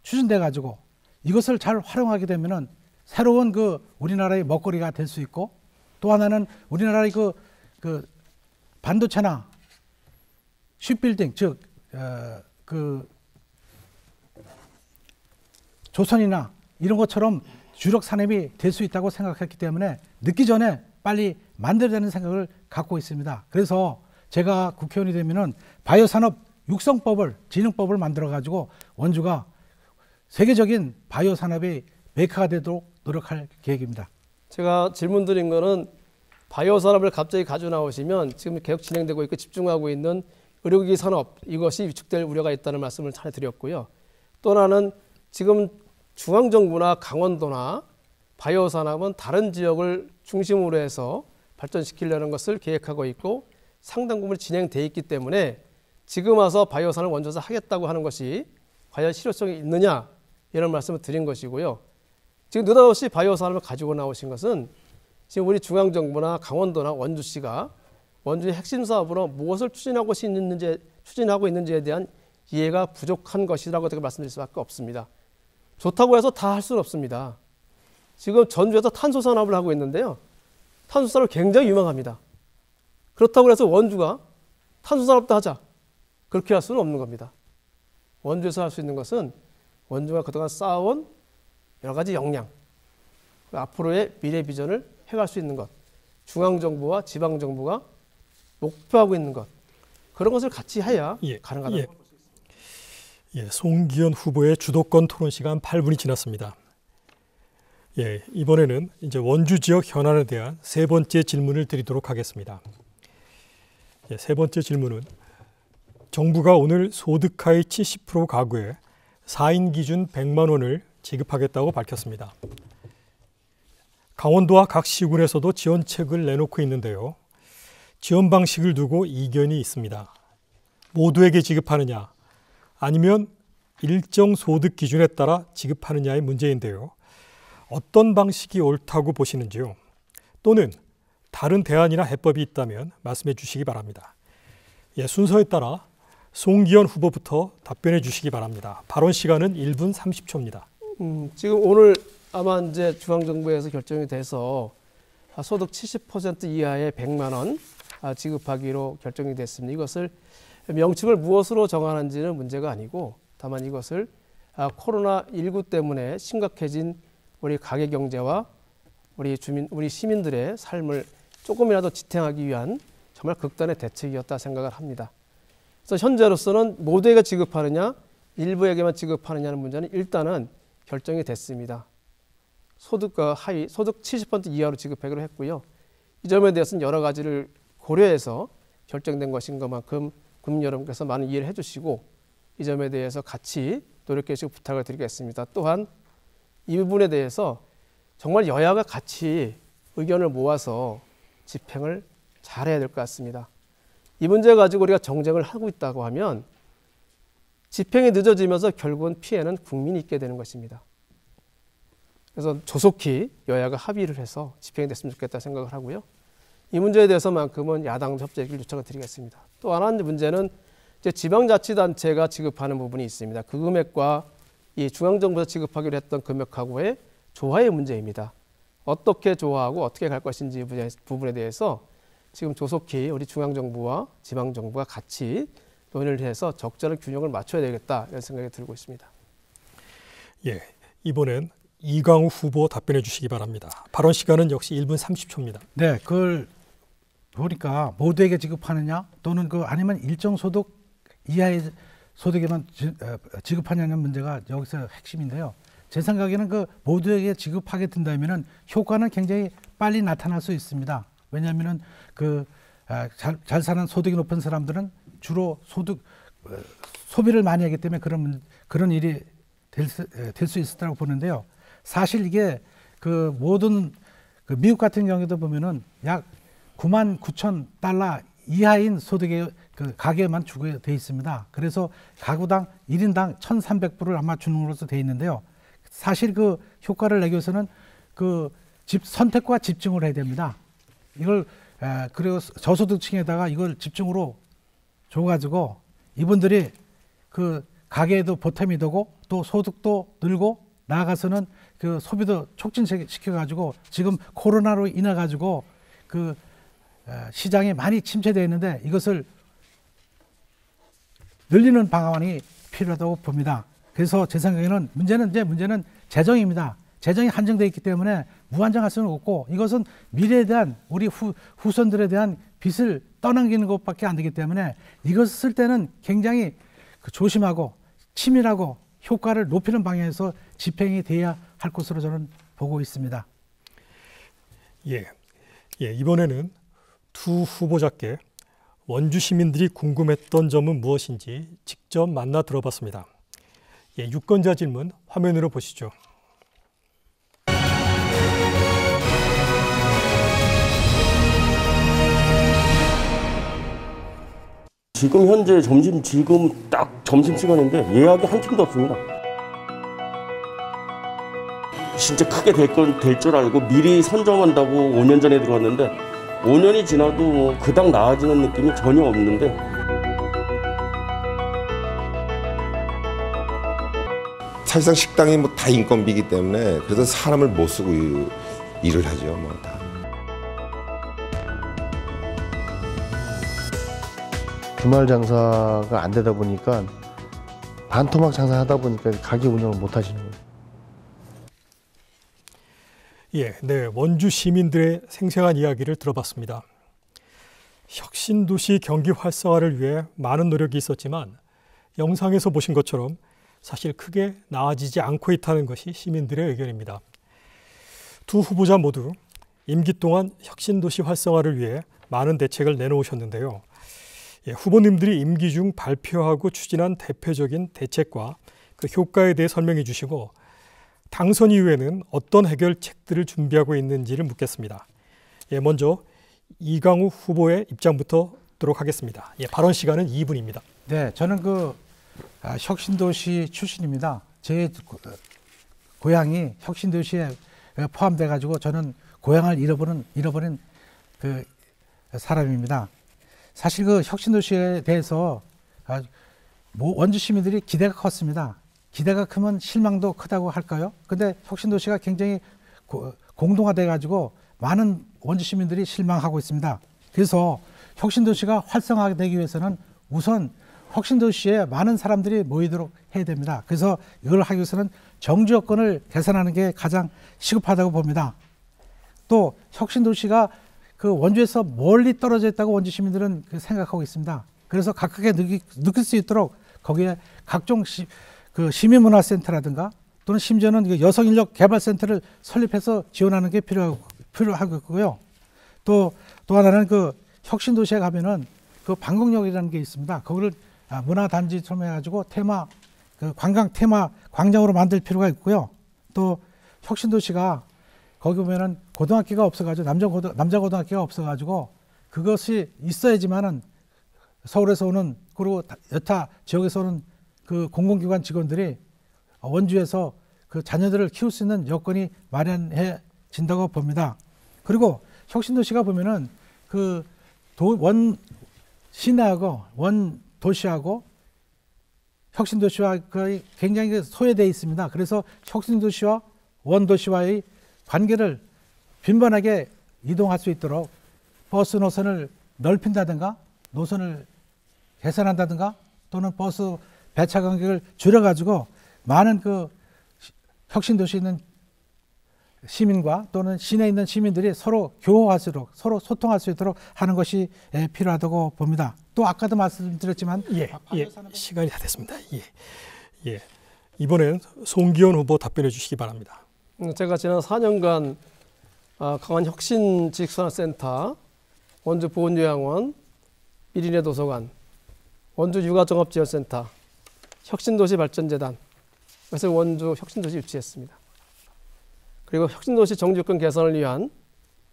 S2: 추진돼 가지고 이것을 잘 활용하게 되면은 새로운 우리나라의 먹거리가 될 수 있고 또 하나는 우리나라의 반도체나 쉽빌딩 즉 조선이나 이런 것처럼 주력 산업이 될 수 있다고 생각했기 때문에 늦기 전에 빨리 만들어야 되는 생각을 갖고 있습니다. 그래서 제가 국회의원이 되면은 바이오 산업 육성법을 진흥법을 만들어 가지고 원주가 세계적인 바이오 산업의 메카가 되도록 노력할 계획입니다.
S3: 제가 질문 드린 거는 바이오 산업을 갑자기 가져 나오시면 지금 계속 진행되고 있고 집중하고 있는 의료기기 산업 이것이 위축될 우려가 있다는 말씀을 잘 드렸고요. 또 하나는 지금 중앙정부나 강원도나 바이오 산업은 다른 지역을 중심으로 해서 발전시키려는 것을 계획하고 있고 상당 부분 진행돼 있기 때문에 지금 와서 바이오 산업을 원주에서 하겠다고 하는 것이 과연 실효성이 있느냐 이런 말씀을 드린 것이고요. 지금 느닷없이 바이오 산업을 가지고 나오신 것은 지금 우리 중앙정부나 강원도나 원주시가 원주의 핵심 사업으로 무엇을 추진하고 있는지에 대한 이해가 부족한 것이라고 제가 말씀드릴 수밖에 없습니다. 좋다고 해서 다 할 수는 없습니다. 지금 전주에서 탄소 산업을 하고 있는데요. 탄소 산업 굉장히 유망합니다. 그렇다고 해서 원주가 탄소 산업도 하자. 그렇게 할 수는 없는 겁니다. 원주에서 할 수 있는 것은 원주가 그동안 쌓아온 여러 가지 역량, 앞으로의 미래 비전을 해갈 수 있는 것, 중앙정부와 지방정부가 목표하고 있는 것, 그런 것을 같이 해야 가능하다고 볼 수 있습니다.
S1: 송기현 후보의 주도권 토론 시간 8분이 지났습니다. 이번에는 이제 원주 지역 현안에 대한 세 번째 질문을 드리도록 하겠습니다. 세 번째 질문은 정부가 오늘 소득 하위 70% 가구에 4인 기준 100만 원을 지급하겠다고 밝혔습니다. 강원도와 각 시군에서도 지원책을 내놓고 있는데요. 지원 방식을 두고 이견이 있습니다. 모두에게 지급하느냐 아니면 일정 소득 기준에 따라 지급하느냐의 문제인데요. 어떤 방식이 옳다고 보시는지요? 또는 다른 대안이나 해법이 있다면 말씀해 주시기 바랍니다. 순서에 따라 송기현 후보부터 답변해 주시기 바랍니다. 발언 시간은 1분 30초입니다.
S3: 지금 오늘 아마 이제 중앙정부에서 결정이 돼서 소득 70% 이하의 100만 원 지급하기로 결정이 됐습니다. 이것을 명칭을 무엇으로 정하는지는 문제가 아니고 다만 이것을 코로나19 때문에 심각해진 우리 가계 경제와 우리 시민들의 삶을 조금이라도 지탱하기 위한 정말 극단의 대책이었다 생각을 합니다. 그래서 현재로서는 모두에게 지급하느냐 일부에게만 지급하느냐는 문제는 일단은 결정이 됐습니다. 소득과 하위, 소득 70% 이하로 지급하기로 했고요. 이 점에 대해서는 여러 가지를 고려해서 결정된 것인 것만큼 국민 여러분께서 많은 이해를 해주시고 이 점에 대해서 같이 노력해 주시고 부탁을 드리겠습니다. 또한 이 부분에 대해서 정말 여야가 같이 의견을 모아서 집행을 잘해야 될 것 같습니다. 이 문제 가지고 우리가 정쟁을 하고 있다고 하면 집행이 늦어지면서 결국은 피해는 국민이 있게 되는 것입니다. 그래서 조속히 여야가 합의를 해서 집행이 됐으면 좋겠다 생각을 하고요. 이 문제에 대해서만큼은 야당 협조를 요청을 드리겠습니다. 또 하나 문제는 이제 지방자치단체가 지급하는 부분이 있습니다. 그 금액과 이 중앙정부에서 지급하기로 했던 금액하고의 조화의 문제입니다. 어떻게 조화하고 어떻게 갈 것인지 부분에 대해서 지금 조속히 우리 중앙정부와 지방정부가 같이 논의를 해서 적절한 균형을 맞춰야 되겠다 이런 생각이 들고 있습니다.
S1: 이번엔 이강우 후보 답변해 주시기 바랍니다. 발언 시간은 역시 1분 30초입니다.
S2: 네, 그걸 보니까 모두에게 지급하느냐 또는 아니면 일정 소득 이하의 소득에만 지급하냐는 문제가 여기서 핵심인데요. 제 생각에는 모두에게 지급하게 된다면은 효과는 굉장히 빨리 나타날 수 있습니다. 왜냐하면은 잘 사는 소득이 높은 사람들은 주로 소비를 많이 하기 때문에 그런 일이 될 수 있었다고 보는데요. 사실 이게 모든 미국 같은 경우에도 보면은 약 99,000달러 이하인 소득의 가게만 주게 돼 있습니다. 그래서 가구당 1인당 1,300불을 아마 주는 것으로 돼 있는데요. 사실 효과를 내기 위해서는 집 선택과 집중을 해야 됩니다. 이걸 그리고 저소득층에다가 이걸 집중으로 줘가지고 이분들이 가게에도 보탬이 되고 또 소득도 늘고 나아가서는 소비도 촉진시켜가지고 지금 코로나로 인해 가지고 시장이 많이 침체되어 있는데 이것을 늘리는 방안이 필요하다고 봅니다. 그래서 제 생각에는 문제는 재정입니다. 재정이 한정되어 있기 때문에 무한정할 수는 없고 이것은 미래에 대한 우리 후손들에 대한 빚을 떠넘기는 것밖에 안 되기 때문에 이것을 쓸 때는 굉장히 조심하고 치밀하고 효과를 높이는 방향에서 집행이 돼야 할 것으로 저는 보고 있습니다.
S1: 이번에는 두 후보자께 원주 시민들이 궁금했던 점은 무엇인지 직접 만나 들어봤습니다. 유권자 질문 화면으로 보시죠.
S4: 지금 현재 지금 딱 점심시간인데 예약이 한 팀도 없습니다. 진짜 크게 될 줄 알고 미리 선점한다고 5년 전에 들어왔는데 5년이 지나도 그닥 나아지는 느낌이 전혀 없는데
S5: 사실상 식당이 뭐 다 인건비이기 때문에 그래서 사람을 못 쓰고 일을 하죠. 뭐 다.
S6: 주말 장사가 안 되다 보니까 반토막 장사하다 보니까 가게 운영을 못 하시는 거예요.
S1: 예, 네, 원주 시민들의 생생한 이야기를 들어봤습니다. 혁신도시 경기 활성화를 위해 많은 노력이 있었지만 영상에서 보신 것처럼 사실 크게 나아지지 않고 있다는 것이 시민들의 의견입니다. 두 후보자 모두 임기 동안 혁신도시 활성화를 위해 많은 대책을 내놓으셨는데요. 예, 후보님들이 임기 중 발표하고 추진한 대표적인 대책과 그 효과에 대해 설명해 주시고 당선 이후에는 어떤 해결책들을 준비하고 있는지를 묻겠습니다. 예, 먼저 이강우 후보의 입장부터 듣도록 하겠습니다. 예, 발언 시간은 2분입니다.
S2: 네, 저는 혁신도시 출신입니다. 제 고향이 혁신도시에 포함돼 가지고 저는 고향을 잃어버린 그 사람입니다. 사실 그 혁신도시에 대해서 원주 시민들이 기대가 컸습니다. 기대가 크면 실망도 크다고 할까요? 근데 혁신도시가 굉장히 공동화돼 가지고 많은 원주 시민들이 실망하고 있습니다. 그래서 혁신도시가 활성화되기 위해서는 우선 혁신도시에 많은 사람들이 모이도록 해야 됩니다. 그래서 이걸 하기 위해서는 정주 여건을 개선하는 게 가장 시급하다고 봅니다. 또 혁신도시가 그 원주에서 멀리 떨어져 있다고 원주 시민들은 생각하고 있습니다. 그래서 가깝게 느낄 수 있도록 거기에 각종 시민문화센터라든가 또는 심지어는 여성인력 개발센터를 설립해서 지원하는 게 필요하고요. 또 하나는 그 혁신도시에 가면은 그 방공역이라는 게 있습니다. 거기를 문화단지처럼 해가지고 관광 테마 광장으로 만들 필요가 있고요. 또 혁신도시가 거기 보면은 고등학교가 없어가지고 남자 고등학교가 없어가지고 그것이 있어야지만은 서울에서 오는 그리고 여타 지역에서 오는 그 공공기관 직원들이 원주에서 그 자녀들을 키울 수 있는 여건이 마련해진다고 봅니다. 그리고 혁신도시가 보면은 그 원 시내하고 원 도시하고 혁신도시와 거의 굉장히 소외되어 있습니다. 그래서 혁신도시와 원도시와의 관계를 빈번하게 이동할 수 있도록 버스 노선을 넓힌다든가 노선을 개선한다든가 또는 버스 배차 간격을 줄여가지고 많은 그 혁신도시에 있는 시민과 또는 시내에 있는 시민들이 서로 교호할 수 있도록 서로 소통할 수 있도록 하는 것이 필요하다고 봅니다. 또 아까도 말씀드렸지만
S1: 시간이 다 됐습니다. 이번엔 송기현 후보 답변해 주시기 바랍니다.
S3: 제가 지난 4년간 강원 혁신지식산업센터, 원주 보건요양원, 미리네 도서관, 원주 육아종합지원센터, 혁신도시발전재단, 그래서 원주 혁신도시 유치했습니다. 그리고 혁신도시 정주권 개선을 위한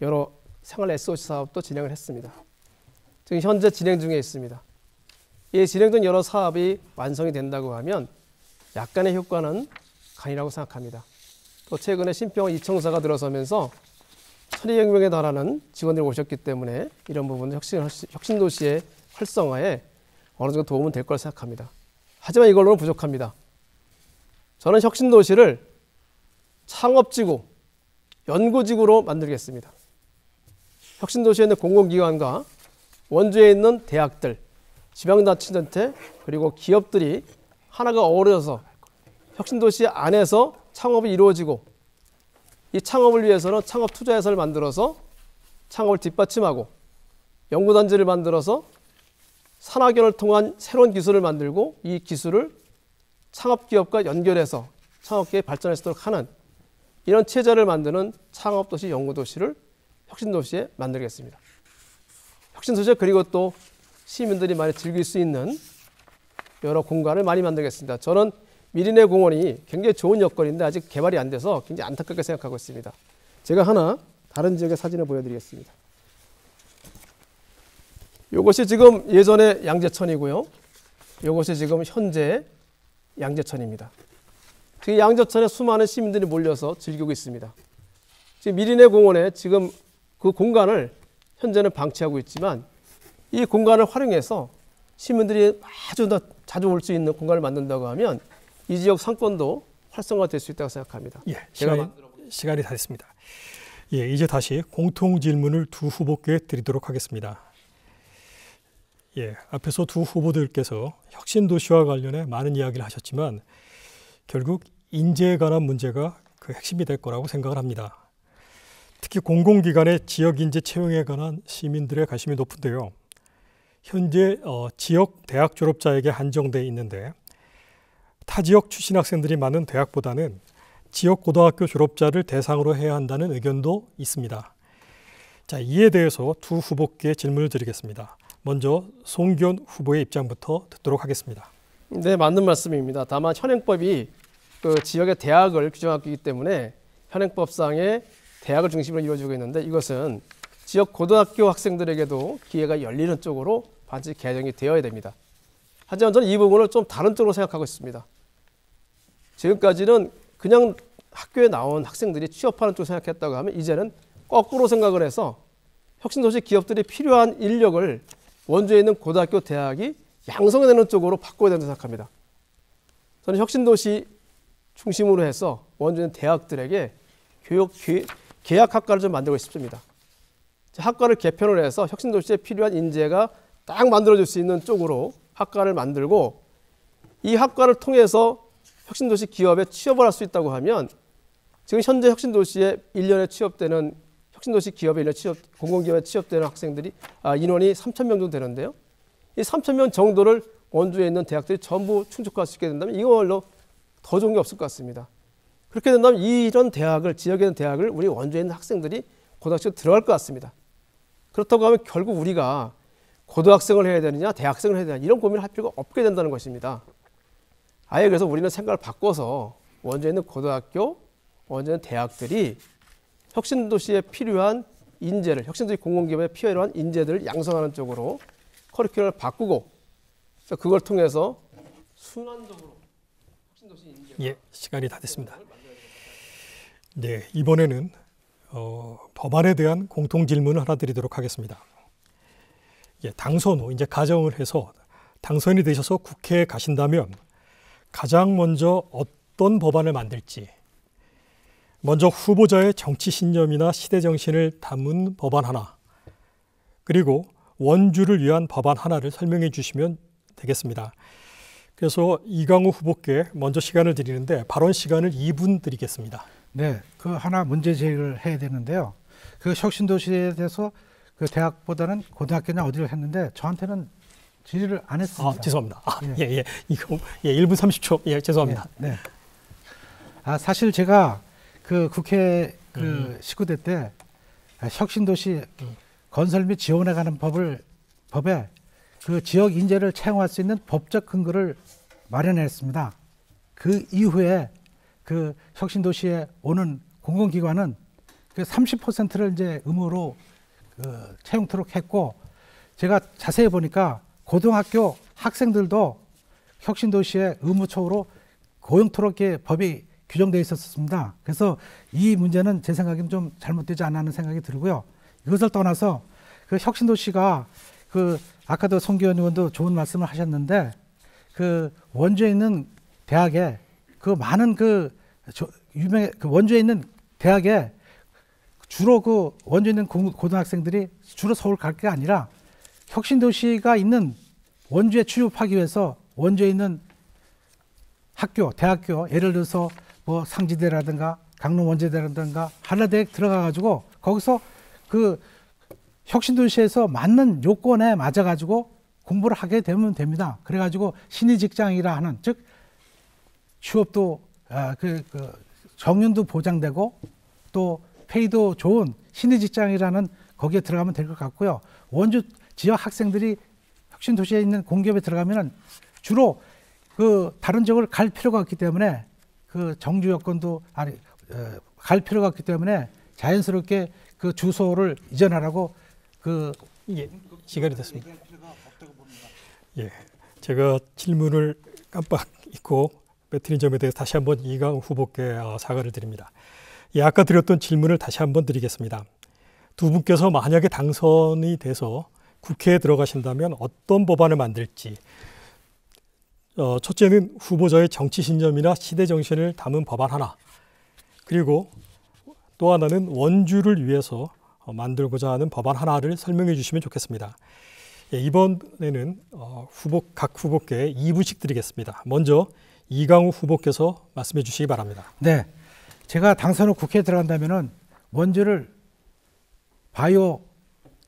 S3: 여러 생활 SOC 사업도 진행을 했습니다. 지금 현재 진행 중에 있습니다. 이 진행된 여러 사업이 완성이 된다고 하면 약간의 효과는 강이라고 생각합니다. 또 최근에 신병원 이청사가 들어서면서 1200명에 달하는 직원들이 오셨기 때문에 이런 부분은 혁신도시의 활성화에 어느 정도 도움은 될 거라 생각합니다. 하지만 이걸로는 부족합니다. 저는 혁신도시를 창업지구, 연구지구로 만들겠습니다. 혁신도시에 있는 공공기관과 원주에 있는 대학들, 지방자치단체 그리고 기업들이 하나가 어우러져서 혁신도시 안에서 창업이 이루어지고 이 창업을 위해서는 창업투자회사를 만들어서 창업을 뒷받침하고 연구단지를 만들어서 산학연을 통한 새로운 기술을 만들고 이 기술을 창업기업과 연결해서 창업계에 발전할 수 있도록 하는 이런 체제를 만드는 창업도시, 연구도시를 혁신도시에 만들겠습니다. 혁신도시에 그리고 또 시민들이 많이 즐길 수 있는 여러 공간을 많이 만들겠습니다. 저는 미리네 공원이 굉장히 좋은 여건인데 아직 개발이 안 돼서 굉장히 안타깝게 생각하고 있습니다. 제가 하나 다른 지역의 사진을 보여드리겠습니다. 이것이 지금 예전의 양재천이고요. 이것이 지금 현재 양재천입니다. 지금 양저천에 수많은 시민들이 몰려서 즐기고 있습니다. 지금 미리네 공원에 지금 그 공간을 현재는 방치하고 있지만 이 공간을 활용해서 시민들이 아주 더 자주 올 수 있는 공간을 만든다고 하면 이 지역 상권도 활성화될 수 있다고 생각합니다.
S1: 예, 시간이 다 됐습니다. 예, 이제 다시 공통 질문을 두 후보께 드리도록 하겠습니다. 예, 앞에서 두 후보들께서 혁신도시와 관련해 많은 이야기를 하셨지만 결국 인재에 관한 문제가 그 핵심이 될 거라고 생각을 합니다. 특히 공공기관의 지역인재 채용에 관한 시민들의 관심이 높은데요. 현재 지역 대학 졸업자에게 한정돼 있는데 타 지역 출신 학생들이 많은 대학보다는 지역 고등학교 졸업자를 대상으로 해야 한다는 의견도 있습니다. 자, 이에 대해서 두 후보께 질문을 드리겠습니다. 먼저 송기현 후보의 입장부터 듣도록 하겠습니다.
S3: 네, 맞는 말씀입니다. 다만 현행법이 그 지역의 대학을 규정하고 있기 때문에 현행법상의 대학을 중심으로 이루어지고 있는데 이것은 지역 고등학교 학생들에게도 기회가 열리는 쪽으로 반드시 개정이 되어야 됩니다. 하지만 저는 이 부분을 좀 다른 쪽으로 생각하고 있습니다. 지금까지는 그냥 학교에 나온 학생들이 취업하는 쪽을 생각했다고 하면 이제는 거꾸로 생각을 해서 혁신도시 기업들이 필요한 인력을 원주에 있는 고등학교, 대학이 양성해내는 쪽으로 바꿔야 된다고 생각합니다. 저는 혁신도시 중심으로 해서 원주에 있는 대학들에게 계약학과를 좀 만들고 싶습니다. 학과를 개편을 해서 혁신도시에 필요한 인재가 딱 만들어줄 수 있는 쪽으로 학과를 만들고 이 학과를 통해서 혁신도시 기업에 취업을 할 수 있다고 하면 지금 현재 혁신도시에 1년에 취업되는 혁신도시 기업에 1년 취업, 공공기업에 취업되는 학생들이 인원이 3,000명 정도 되는데요. 이 3,000명 정도를 원주에 있는 대학들이 전부 충족할 수 있게 된다면 이걸로 더 좋은 게 없을 것 같습니다. 그렇게 된다면 이런 대학을, 지역에 있는 대학을 우리 원주에 있는 학생들이 고등학교에 들어갈 것 같습니다. 그렇다고 하면 결국 우리가 고등학생을 해야 되느냐 대학생을 해야 되느냐 이런 고민을 할 필요가 없게 된다는 것입니다. 아예 그래서 우리는 생각을 바꿔서 원주에 있는 고등학교, 원주에 있는 대학들이 혁신도시에 필요한 인재를, 혁신도시 공공기업에 필요한 인재들을 양성하는 쪽으로 커리큘럼을 바꾸고 그걸 통해서 순환적으로 혁신도시 인재.
S1: 예, 시간이 다 됐습니다. 네, 이번에는 법안에 대한 공통 질문을 하나 드리도록 하겠습니다. 예, 당선 후 이제 가정을 해서 당선이 되셔서 국회에 가신다면 가장 먼저 어떤 법안을 만들지, 먼저 후보자의 정치 신념이나 시대 정신을 담은 법안 하나, 그리고 원주를 위한 법안 하나를 설명해 주시면 되겠습니다. 그래서 이강우 후보께 먼저 시간을 드리는데 발언 시간을 2분 드리겠습니다.
S2: 네, 그 하나 문제 제기를 해야 되는데요. 그 혁신도시에 대해서 그 대학보다는 고등학교냐 어디를 했는데 저한테는 질의를 안 했습니다.
S1: 죄송합니다. 이거 1분 30초. 예, 죄송합니다.
S2: 네. 사실 제가 그 국회 그 19대 때 혁신도시 건설 및 지원해 가는 법에 그 지역 인재를 채용할 수 있는 법적 근거를 마련했습니다. 그 이후에 그 혁신도시에 오는 공공기관은 그 30%를 이제 의무로 채용토록 했고, 제가 자세히 보니까 고등학교 학생들도 혁신도시에 의무처우로 고용토록 법이 규정되어 있었습니다. 그래서 이 문제는 제 생각에는 좀 잘못되지 않나 하는 생각이 들고요. 이것을 떠나서 그 혁신도시가 그 아까도 송기현 의원도 좋은 말씀을 하셨는데 그 원주에 있는 대학에 그 많은 원주에 있는 대학에 주로 그 원주에 있는 고등학생들이 주로 서울 갈 게 아니라 혁신도시가 있는 원주에 취업하기 위해서 원주에 있는 학교, 대학교, 예를 들어서 뭐 상지대라든가 강릉원제대라든가 한라대에 들어가가지고 거기서 그 혁신도시에서 맞는 요건에 맞아가지고 공부를 하게 되면 됩니다. 그래가지고 신의직장이라 하는, 즉 취업도 정년도 보장되고 또 페이도 좋은 신의직장이라는 거기에 들어가면 될 것 같고요. 원주 지역 학생들이 혁신도시에 있는 공기업에 들어가면은 주로 그 다른 지역을 갈 필요가 없기 때문에 그 정주 여건도 갈 필요가 없기 때문에 자연스럽게 그 주소를 이전하라고
S1: 시간이 됐습니다. 예, 제가 질문을 깜빡 잊고 빼뜨린 점에 대해서 다시 한번 이강우 후보께 사과를 드립니다. 아까 드렸던 질문을 다시 한번 드리겠습니다. 두 분께서 만약에 당선이 돼서 국회에 들어가신다면 어떤 법안을 만들지, 첫째는 후보자의 정치 신념이나 시대 정신을 담은 법안 하나, 그리고 또 하나는 원주를 위해서 만들고자 하는 법안 하나를 설명해 주시면 좋겠습니다. 이번에는 각 후보께 2분씩 드리겠습니다. 먼저 이강우 후보께서 말씀해 주시기 바랍니다.
S2: 네, 제가 당선 후 국회에 들어간다면은 원주를 바이오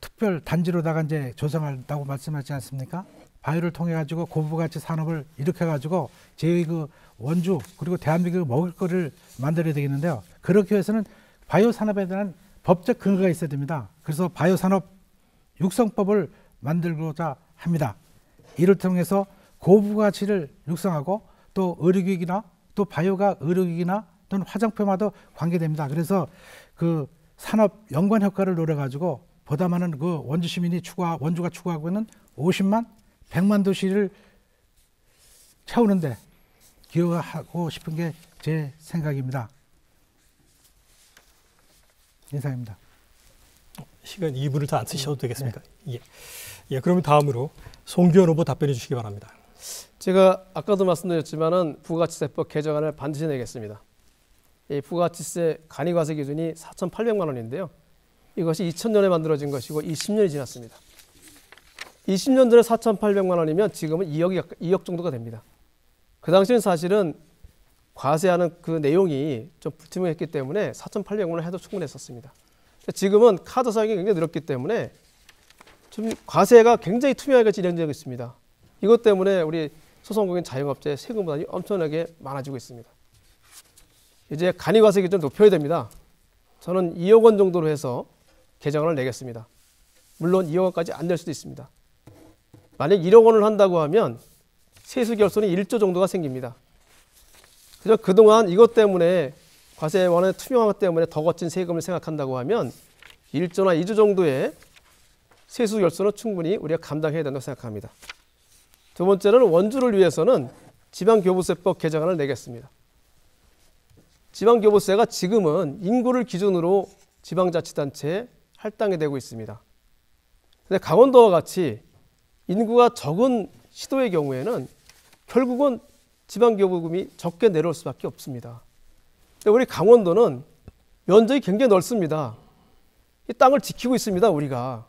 S2: 특별 단지로다가 이제 조성한다고 말씀하지 않습니까? 바이오를 통해 가지고 고부가치 산업을 일으켜 가지고 제 그 원주 그리고 대한민국 먹을 거를 만들어야 되겠는데요. 그렇기 위해서는 바이오 산업에 대한 법적 근거가 있어야 됩니다. 그래서 바이오 산업 육성법을 만들고자 합니다. 이를 통해서 고부가치를 육성하고 또 의료기기나 또 바이오가 의료기기나 또는 화장품과도 관계됩니다. 그래서 그 산업 연관 효과를 노려 가지고 보다 많은 그 원주 시민이 원주가 추구하고 있는 50만, 100만 도시를 채우는데 기여하고 싶은 게 제 생각입니다. 인사입니다.
S1: 시간 2분을 다 안 쓰셔도 되겠습니까? 네. 예, 그러면 다음으로 송기현 후보 답변해 주시기 바랍니다.
S3: 제가 아까도 말씀드렸지만은 부가치세법 개정안을 반드시 내겠습니다. 이 부가치세 간이과세 기준이 4,800만 원인데요. 이것이 2000년에 만들어진 것이고 20년이 지났습니다. 20년 전에 4,800만 원이면 지금은 2억 정도가 됩니다. 그 당시는 사실은 과세하는 그 내용이 좀 불투명했기 때문에 4,800만 원 해도 충분했었습니다. 지금은 카드 사용이 굉장히 늘었기 때문에 좀 과세가 굉장히 투명하게 진행되고 있습니다. 이것 때문에 우리 소상공인 자영업자의 세금 부담이 엄청나게 많아지고 있습니다. 이제 간이과세 기준 높여야 됩니다. 저는 2억 원 정도로 해서 개정안을 내겠습니다. 물론 2억 원까지 안 될 수도 있습니다. 만약 1억 원을 한다고 하면 세수 결손이 1조 정도가 생깁니다. 그래서 그동안 이것 때문에 과세원의 투명화 때문에 더 거친 세금을 생각한다고 하면 1조나 2조 정도의 세수 결손은 충분히 우리가 감당해야 된다고 생각합니다. 두 번째는 원주를 위해서는 지방교부세법 개정안을 내겠습니다. 지방교부세가 지금은 인구를 기준으로 지방자치단체에 할당이 되고 있습니다. 근데 강원도와 같이 인구가 적은 시도의 경우에는 결국은 지방교부금이 적게 내려올 수밖에 없습니다. 근데 우리 강원도는 면적이 굉장히 넓습니다. 이 땅을 지키고 있습니다, 우리가.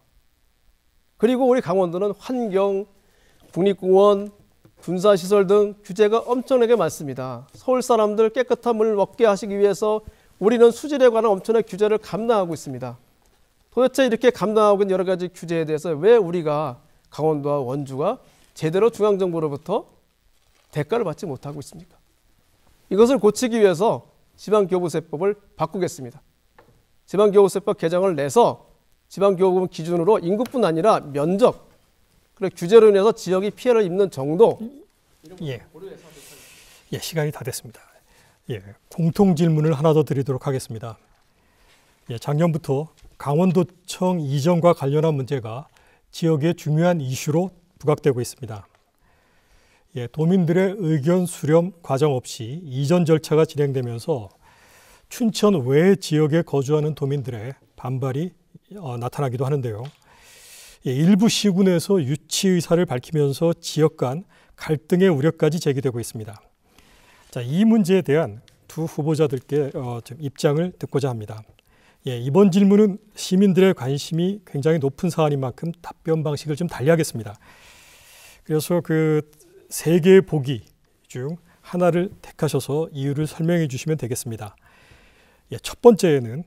S3: 그리고 우리 강원도는 환경, 국립공원, 군사시설 등 규제가 엄청나게 많습니다. 서울 사람들 깨끗한 물을 먹게 하시기 위해서 우리는 수질에 관한 엄청난 규제를 감당하고 있습니다. 도대체 이렇게 감당하고 있는 여러 가지 규제에 대해서 왜 우리가 강원도와 원주가 제대로 중앙정부로부터 대가를 받지 못하고 있습니까? 이것을 고치기 위해서 지방교부세법을 바꾸겠습니다. 지방교부세법 개정을 내서 지방교부금 기준으로 인구뿐 아니라 면적, 그리고 규제로 인해서 지역이 피해를 입는 정도.
S1: 예, 시간이 다 됐습니다. 공통 질문을 하나 더 드리도록 하겠습니다. 작년부터 강원도청 이전과 관련한 문제가 지역의 중요한 이슈로 부각되고 있습니다. 도민들의 의견 수렴 과정 없이 이전 절차가 진행되면서 춘천 외 지역에 거주하는 도민들의 반발이 나타나기도 하는데요. 일부 시군에서 유치 의사를 밝히면서 지역 간 갈등의 우려까지 제기되고 있습니다. 자, 이 문제에 대한 두 후보자들께 좀 입장을 듣고자 합니다. 이번 질문은 시민들의 관심이 굉장히 높은 사안인 만큼 답변 방식을 좀 달리하겠습니다. 그래서 그 세 개의 보기 중 하나를 택하셔서 이유를 설명해 주시면 되겠습니다. 첫 번째는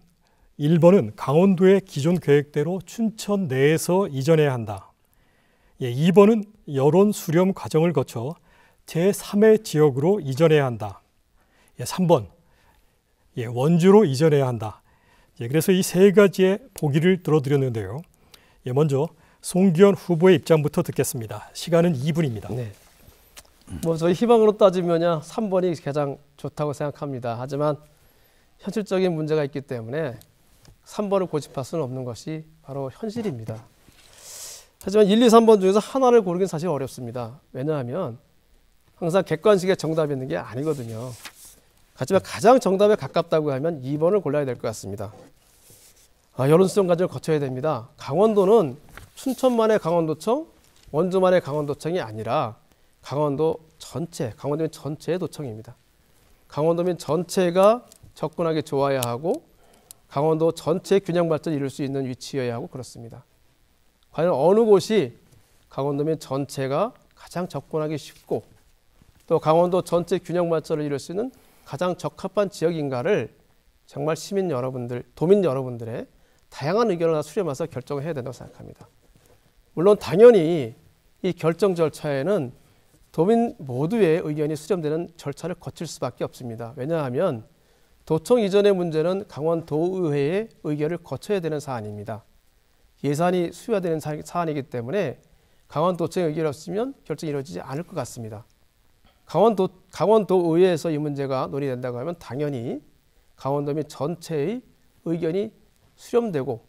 S1: 1번은 강원도의 기존 계획대로 춘천 내에서 이전해야 한다. 2번은 여론 수렴 과정을 거쳐 제3의 지역으로 이전해야 한다. 3번, 원주로 이전해야 한다. 그래서 이 세 가지의 보기를 들어드렸는데요. 먼저 송기현 후보의 입장부터 듣겠습니다. 시간은 2분입니다.
S3: 네. 저희 희망으로 따지면 3번이 가장 좋다고 생각합니다. 하지만 현실적인 문제가 있기 때문에 3번을 고집할 수는 없는 것이 바로 현실입니다. 하지만 1, 2, 3번 중에서 하나를 고르긴 사실 어렵습니다. 왜냐하면 항상 객관식의 정답이 있는 게 아니거든요. 하지만 가장 정답에 가깝다고 하면 2번을 골라야 될 것 같습니다. 여론수정 과정을 거쳐야 됩니다. 강원도는 춘천만의 강원도청, 원주만의 강원도청이 아니라 강원도민 전체의 도청입니다. 강원도민 전체가 접근하기 좋아야 하고 강원도 전체의 균형 발전을 이룰 수 있는 위치여야 하고 그렇습니다. 과연 어느 곳이 강원도민 전체가 가장 접근하기 쉽고 또 강원도 전체 균형 발전을 이룰 수 있는 가장 적합한 지역인가를 정말 시민 여러분들, 도민 여러분들의 다양한 의견을 다 수렴해서 결정을 해야 된다고 생각합니다. 물론 당연히 이 결정 절차에는 도민 모두의 의견이 수렴되는 절차를 거칠 수밖에 없습니다. 왜냐하면 도청 이전의 문제는 강원도의회의 의결을 거쳐야 되는 사안입니다. 예산이 수여되는 사안이기 때문에 강원도청의 의결이 없으면 결정이 이루어지지 않을 것 같습니다. 강원도의회에서 이 문제가 논의된다고 하면 당연히 강원도민 전체의 의견이 수렴되고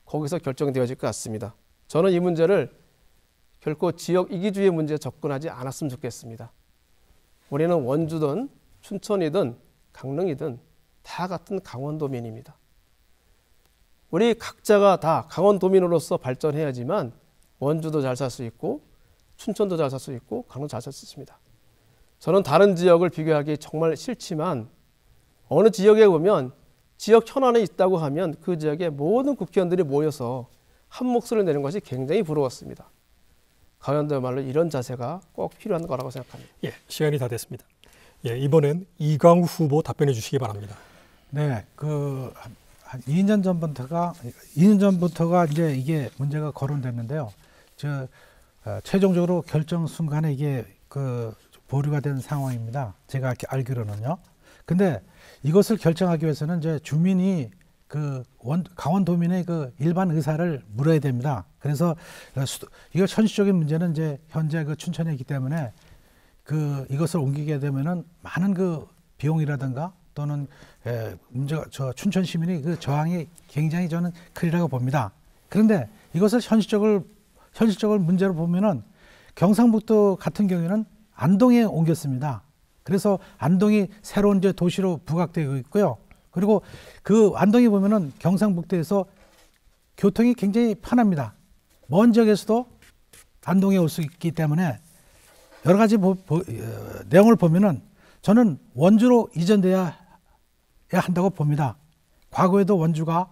S3: 거기서 결정되어질 것 같습니다. 저는 이 문제를 결코 지역 이기주의 문제에 접근하지 않았으면 좋겠습니다. 우리는 원주든 춘천이든 강릉이든 다 같은 강원도민입니다. 우리 각자가 다 강원도민으로서 발전해야지만 원주도 잘 살 수 있고 춘천도 잘 살 수 있고 강릉도 잘 살 수 있습니다. 저는 다른 지역을 비교하기 정말 싫지만 어느 지역에 보면 지역 현안에 있다고 하면 그 지역의 모든 국회의원들이 모여서 한 목소리를 내는 것이 굉장히 부러웠습니다. 강원도야말로 이런 자세가 꼭 필요한 거라고 생각합니다.
S1: 예, 시간이 다 됐습니다. 예, 이번엔 이강우 후보 답변해 주시기 바랍니다.
S2: 네, 한 2년 전부터가 이제 이게 문제가 거론됐는데요. 최종적으로 결정 순간에 이게 보류가 된 상황입니다. 제가 알기로는요. 근데 이것을 결정하기 위해서는 이제 주민이 강원도민의 일반 의사를 물어야 됩니다. 그래서 이거 현실적인 문제는 이제 현재 춘천에 있기 때문에 이것을 옮기게 되면은 많은 비용이라든가 또는 문제가 춘천 시민이 저항이 굉장히 저는 크리라고 봅니다. 그런데 이것을 현실적으로 문제로 보면은 경상북도 같은 경우에는 안동에 옮겼습니다. 그래서 안동이 새로운 이제 도시로 부각되고 있고요. 그리고 안동에 보면은 경상북도에서 교통이 굉장히 편합니다. 먼 지역에서도 안동에 올 수 있기 때문에 여러 가지 내용을 보면은 저는 원주로 이전돼야 한다고 봅니다. 과거에도 원주가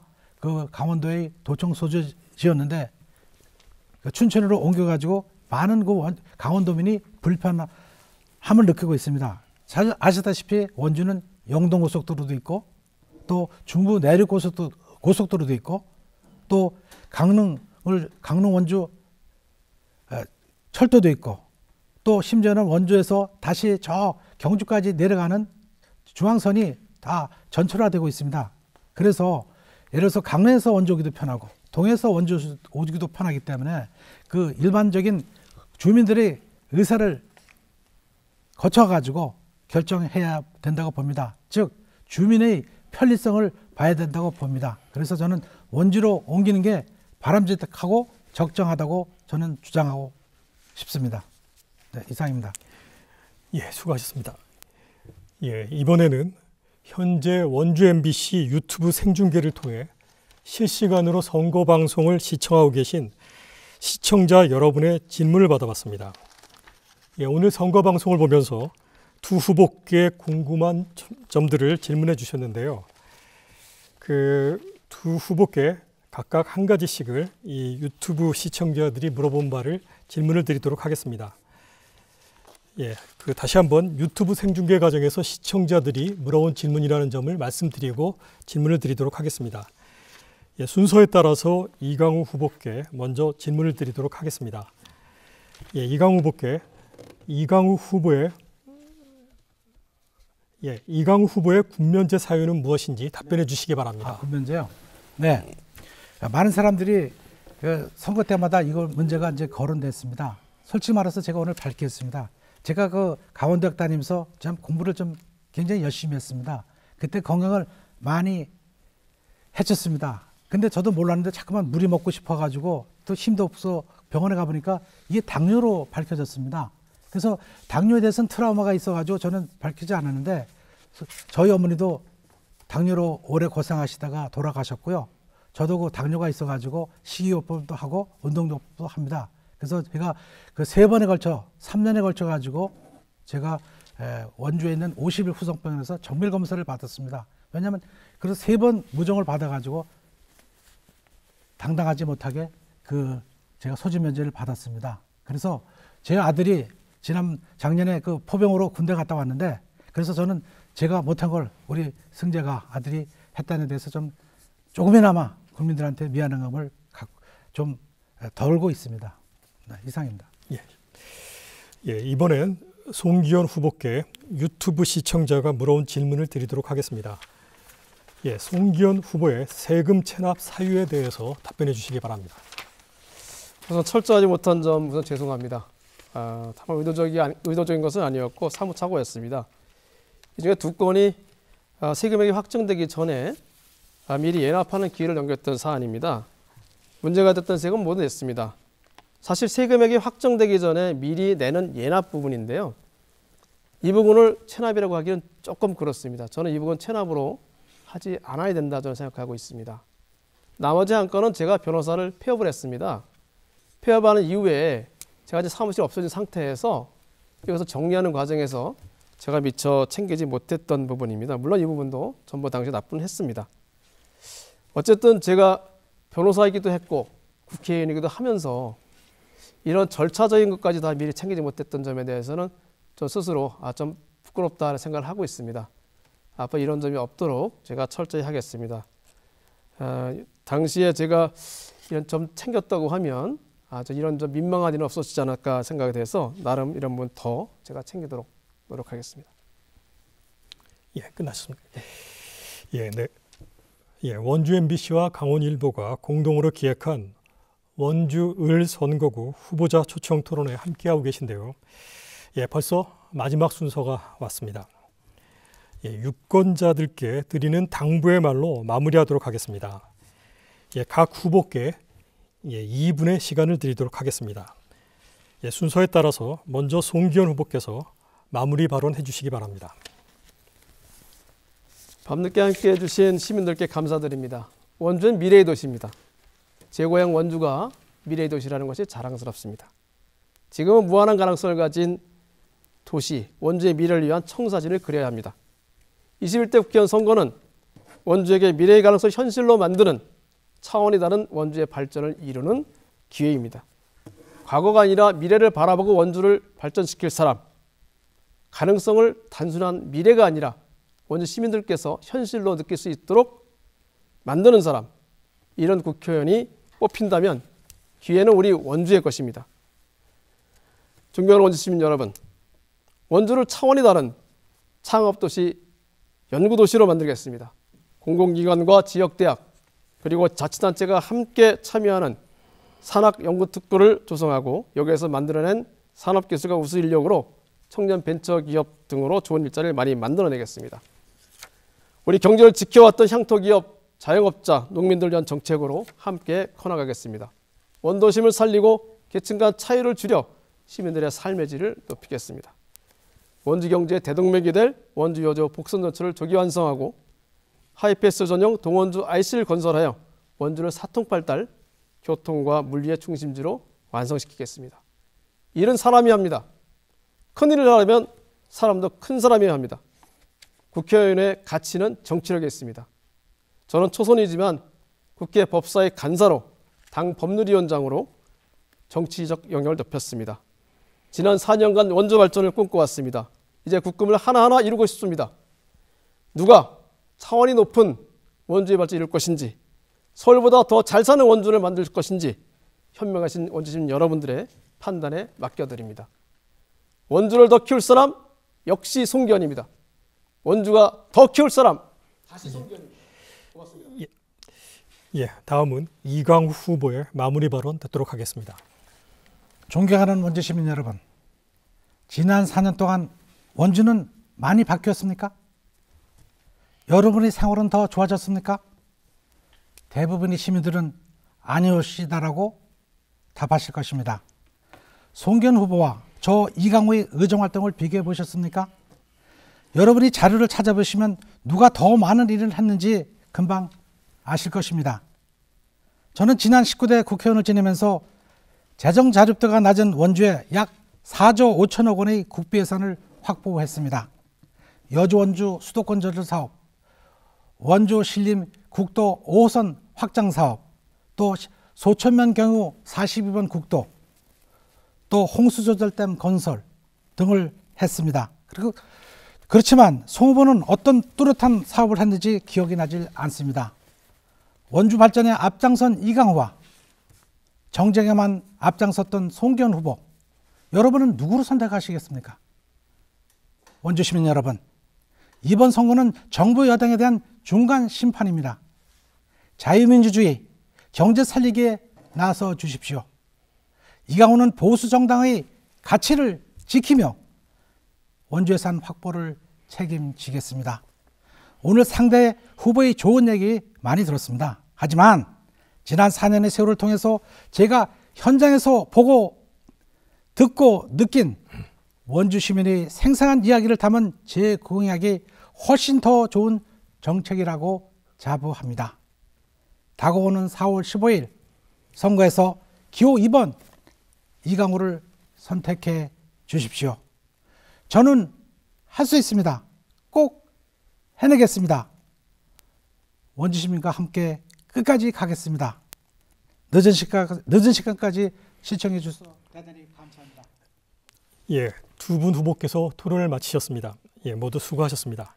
S2: 강원도의 도청 소재지였는데 춘천으로 옮겨가지고 많은 강원도민이 불편함을 느끼고 있습니다. 잘 아시다시피 원주는 영동고속도로도 있고 또 중부 내륙고속도로도 있고 또 강릉 원주 철도도 있고 또 심지어는 원주에서 다시 저 경주까지 내려가는 중앙선이 다 전철화되고 있습니다. 그래서 예를 들어서 강릉에서 원주 오기도 편하고 동해에서 원주 오기도 편하기 때문에 일반적인 주민들의 의사를 거쳐가지고 결정해야 된다고 봅니다. 즉 주민의 편리성을 봐야 된다고 봅니다. 그래서 저는 원주로 옮기는 게 바람직하고 적정하다고 저는 주장하고 싶습니다. 네, 이상입니다.
S1: 예, 수고하셨습니다. 예, 이번에는 현재 원주 MBC 유튜브 생중계를 통해 실시간으로 선거 방송을 시청하고 계신 시청자 여러분의 질문을 받아봤습니다. 예, 오늘 선거 방송을 보면서 두 후보께 궁금한 점들을 질문해 주셨는데요. 두 후보께 각각 한 가지씩을 이 유튜브 시청자들이 물어본 바를 질문을 드리도록 하겠습니다. 예, 다시 한번 유튜브 생중계 과정에서 시청자들이 물어온 질문이라는 점을 말씀드리고 질문을 드리도록 하겠습니다. 예, 순서에 따라서 이강우 후보께 먼저 질문을 드리도록 하겠습니다. 예, 이강우 후보의 군면제 사유는 무엇인지 답변해 주시기 바랍니다.
S2: 군면제요? 네. 많은 사람들이 선거 때마다 이거 문제가 이제 거론됐습니다. 솔직히 말해서 제가 오늘 밝히겠습니다. 제가 강원대학 다니면서 참 공부를 좀 굉장히 열심히 했습니다. 그때 건강을 많이 해쳤습니다. 근데 저도 몰랐는데 자꾸만 물이 먹고 싶어가지고 또 힘도 없어 병원에 가보니까 이게 당뇨로 밝혀졌습니다. 그래서 당뇨에 대해서는 트라우마가 있어가지고 저는 밝히지 않았는데 저희 어머니도 당뇨로 오래 고생하시다가 돌아가셨고요. 저도 그 당뇨가 있어가지고 식이요법도 하고 운동요법도 합니다. 그래서 제가 그 3번에 걸쳐 3년에 걸쳐 가지고 제가 원주에 있는 50일 후성병원에서 정밀 검사를 받았습니다. 왜냐하면 그래서 3번 무정을 받아가지고 당당하지 못하게 제가 소지 면제를 받았습니다. 그래서 제 아들이 작년에 그 포병으로 군대 갔다 왔는데 그래서 저는 제가 못한 걸 우리 승재가 아들이 했다는 데서 조금이나마 국민들한테 미안함을 좀 덜고 있습니다. 네, 이상입니다.
S1: 예, 이번엔 송기현 후보께 유튜브 시청자가 물어온 질문을 드리도록 하겠습니다. 예, 송기현 후보의 세금 체납 사유에 대해서 답변해 주시기 바랍니다.
S3: 우선 철저하지 못한 점 우선 죄송합니다. 다만 의도적인 것은 아니었고 사무착오였습니다. 이 중에 2건이 세금액이 확정되기 전에 미리 예납하는 기회를 넘겼던 사안입니다. 문제가 됐던 세금은 모두 냈습니다. 사실 세금액이 확정되기 전에 미리 내는 예납 부분인데요. 이 부분을 체납이라고 하기는 조금 그렇습니다. 저는 이 부분 체납으로 하지 않아야 된다 저는 생각하고 있습니다. 나머지 한 건은 제가 변호사를 폐업을 했습니다. 폐업하는 이후에 제가 이제 사무실이 없어진 상태에서 이것을 정리하는 과정에서 제가 미처 챙기지 못했던 부분입니다. 물론 이 부분도 전부 당시에 납부는 했습니다. 어쨌든 제가 변호사이기도 했고 국회의원이기도 하면서 이런 절차적인 것까지 다 미리 챙기지 못했던 점에 대해서는 저 스스로 좀 부끄럽다는 생각을 하고 있습니다. 앞으로 이런 점이 없도록 제가 철저히 하겠습니다. 당시에 제가 이런 점 챙겼다고 하면 이런 좀 민망한 일은 없어지지 않을까 생각이 돼서 나름 이런 부분 더 제가 챙기도록 노력하겠습니다.
S1: 예, 끝났습니다. 네. 원주 MBC와 강원일보가 공동으로 기획한 원주 을 선거구 후보자 초청 토론에 함께하고 계신데요. 예, 벌써 마지막 순서가 왔습니다. 유권자들께 드리는 당부의 말로 마무리하도록 하겠습니다. 각 후보께 2분의 시간을 드리도록 하겠습니다. 순서에 따라서 먼저 송기현 후보께서 마무리 발언해 주시기 바랍니다.
S3: 밤늦게 함께해 주신 시민들께 감사드립니다. 원주는 미래의 도시입니다. 제 고향 원주가 미래의 도시라는 것이 자랑스럽습니다. 지금은 무한한 가능성을 가진 도시 원주의 미래를 위한 청사진을 그려야 합니다. 21대 국회의원 선거는 원주에게 미래의 가능성을 현실로 만드는 차원이 다른 원주의 발전을 이루는 기회입니다. 과거가 아니라 미래를 바라보고 원주를 발전시킬 사람, 가능성을 단순한 미래가 아니라 원주 시민들께서 현실로 느낄 수 있도록 만드는 사람, 이런 국회의원이 뽑힌다면 기회는 우리 원주의 것입니다. 존경하는 원주 시민 여러분, 원주를 차원이 다른 창업도시, 연구도시로 만들겠습니다. 공공기관과 지역대학 그리고 자치단체가 함께 참여하는 산학연구특구를 조성하고 여기에서 만들어낸 산업기술과 우수인력으로 청년 벤처기업 등으로 좋은 일자리를 많이 만들어내겠습니다. 우리 경제를 지켜왔던 향토기업, 자영업자, 농민들 위한 정책으로 함께 커나가겠습니다. 원도심을 살리고 계층 간 차이를 줄여 시민들의 삶의 질을 높이겠습니다. 원주 경제의 대동맥이 될 원주 여주 복선전철을 조기 완성하고 하이패스 전용 동원주 IC를 건설하여 원주를 사통팔달 교통과 물리의 중심지로 완성시키겠습니다. 일은 사람이 합니다. 큰일을 하려면 사람도 큰 사람이어야 합니다. 국회의원의 가치는 정치력에 있습니다. 저는 초선이지만 국회 법사위 간사로 당 법률위원장으로 정치적 영역을 넓혔습니다. 지난 4년간 원주 발전을 꿈꿔왔습니다. 이제 국금을 하나하나 이루고 싶습니다. 누가 차원이 높은 원주의 발전을 이룰 것인지, 서울보다 더 잘 사는 원주를 만들 것인지 현명하신 원주시민 여러분들의 판단에 맡겨드립니다. 원주를 더 키울 사람 역시 송기현입니다. 원주가 더 키울 사람 다시 송기현입니다. 고맙습니다.
S1: 다음은 이강우 후보의 마무리 발언 듣도록 하겠습니다.
S2: 존경하는 원주 시민 여러분, 지난 4년 동안 원주는 많이 바뀌었습니까? 여러분의 생활은 더 좋아졌습니까? 대부분의 시민들은 아니오시다라고 답하실 것입니다. 송기현 후보와 저 이강호의 의정활동을 비교해 보셨습니까? 여러분이 자료를 찾아보시면 누가 더 많은 일을 했는지 금방 아실 것입니다. 저는 지난 19대 국회의원을 지내면서 재정 자립도가 낮은 원주에 약 4조 5천억 원의 국비 예산을 확보했습니다. 여주 원주 수도권 저절 사업, 원주 신림 국도 5호선 확장 사업, 또 소천면 경유 42번 국도, 또 홍수조절댐 건설 등을 했습니다. 그렇지만 송 후보는 어떤 뚜렷한 사업을 했는지 기억이 나질 않습니다. 원주 발전에 앞장선 이강호와 정쟁에만 앞장섰던 송기현 후보, 여러분은 누구로 선택하시겠습니까? 원주 시민 여러분, 이번 선거는 정부 여당에 대한 중간 심판입니다. 자유민주주의, 경제 살리기에 나서 주십시오. 이강호는 보수 정당의 가치를 지키며 원주 예산 확보를 책임지겠습니다. 오늘 상대 후보의 좋은 얘기 많이 들었습니다. 하지만 지난 4년의 세월을 통해서 제가 현장에서 보고 듣고 느낀 원주 시민의 생생한 이야기를 담은 제 공약이 훨씬 더 좋은 정책이라고 자부합니다. 다가오는 4월 15일 선거에서 기호 2번 이강호를 선택해 주십시오. 저는 할 수 있습니다. 꼭 해내겠습니다. 원주 시민과 함께 끝까지 가겠습니다. 늦은 시간까지 시청해 주셔서 대단히 감사합니다.
S1: 예, 두 분 후보께서 토론을 마치셨습니다. 예, 모두 수고하셨습니다.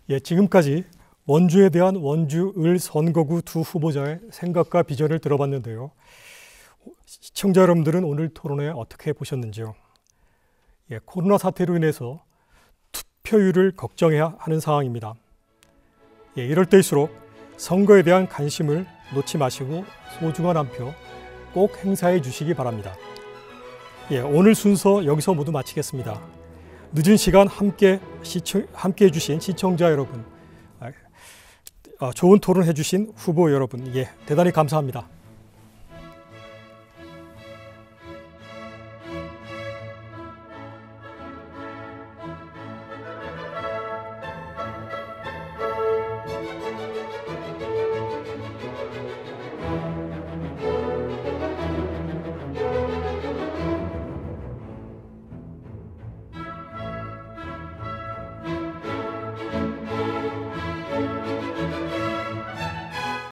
S1: 예, 지금까지 원주에 대한 원주 을 선거구 두 후보자의 생각과 비전을 들어봤는데요. 시청자 여러분들은 오늘 토론회 어떻게 보셨는지요? 예, 코로나 사태로 인해서 투표율을 걱정해야 하는 상황입니다. 예, 이럴 때일수록 선거에 대한 관심을 놓지 마시고 소중한 한 표 꼭 행사해 주시기 바랍니다. 예, 오늘 순서 여기서 모두 마치겠습니다. 늦은 시간 함께 해주신 시청자 여러분, 좋은 토론 해주신 후보 여러분, 예, 대단히 감사합니다.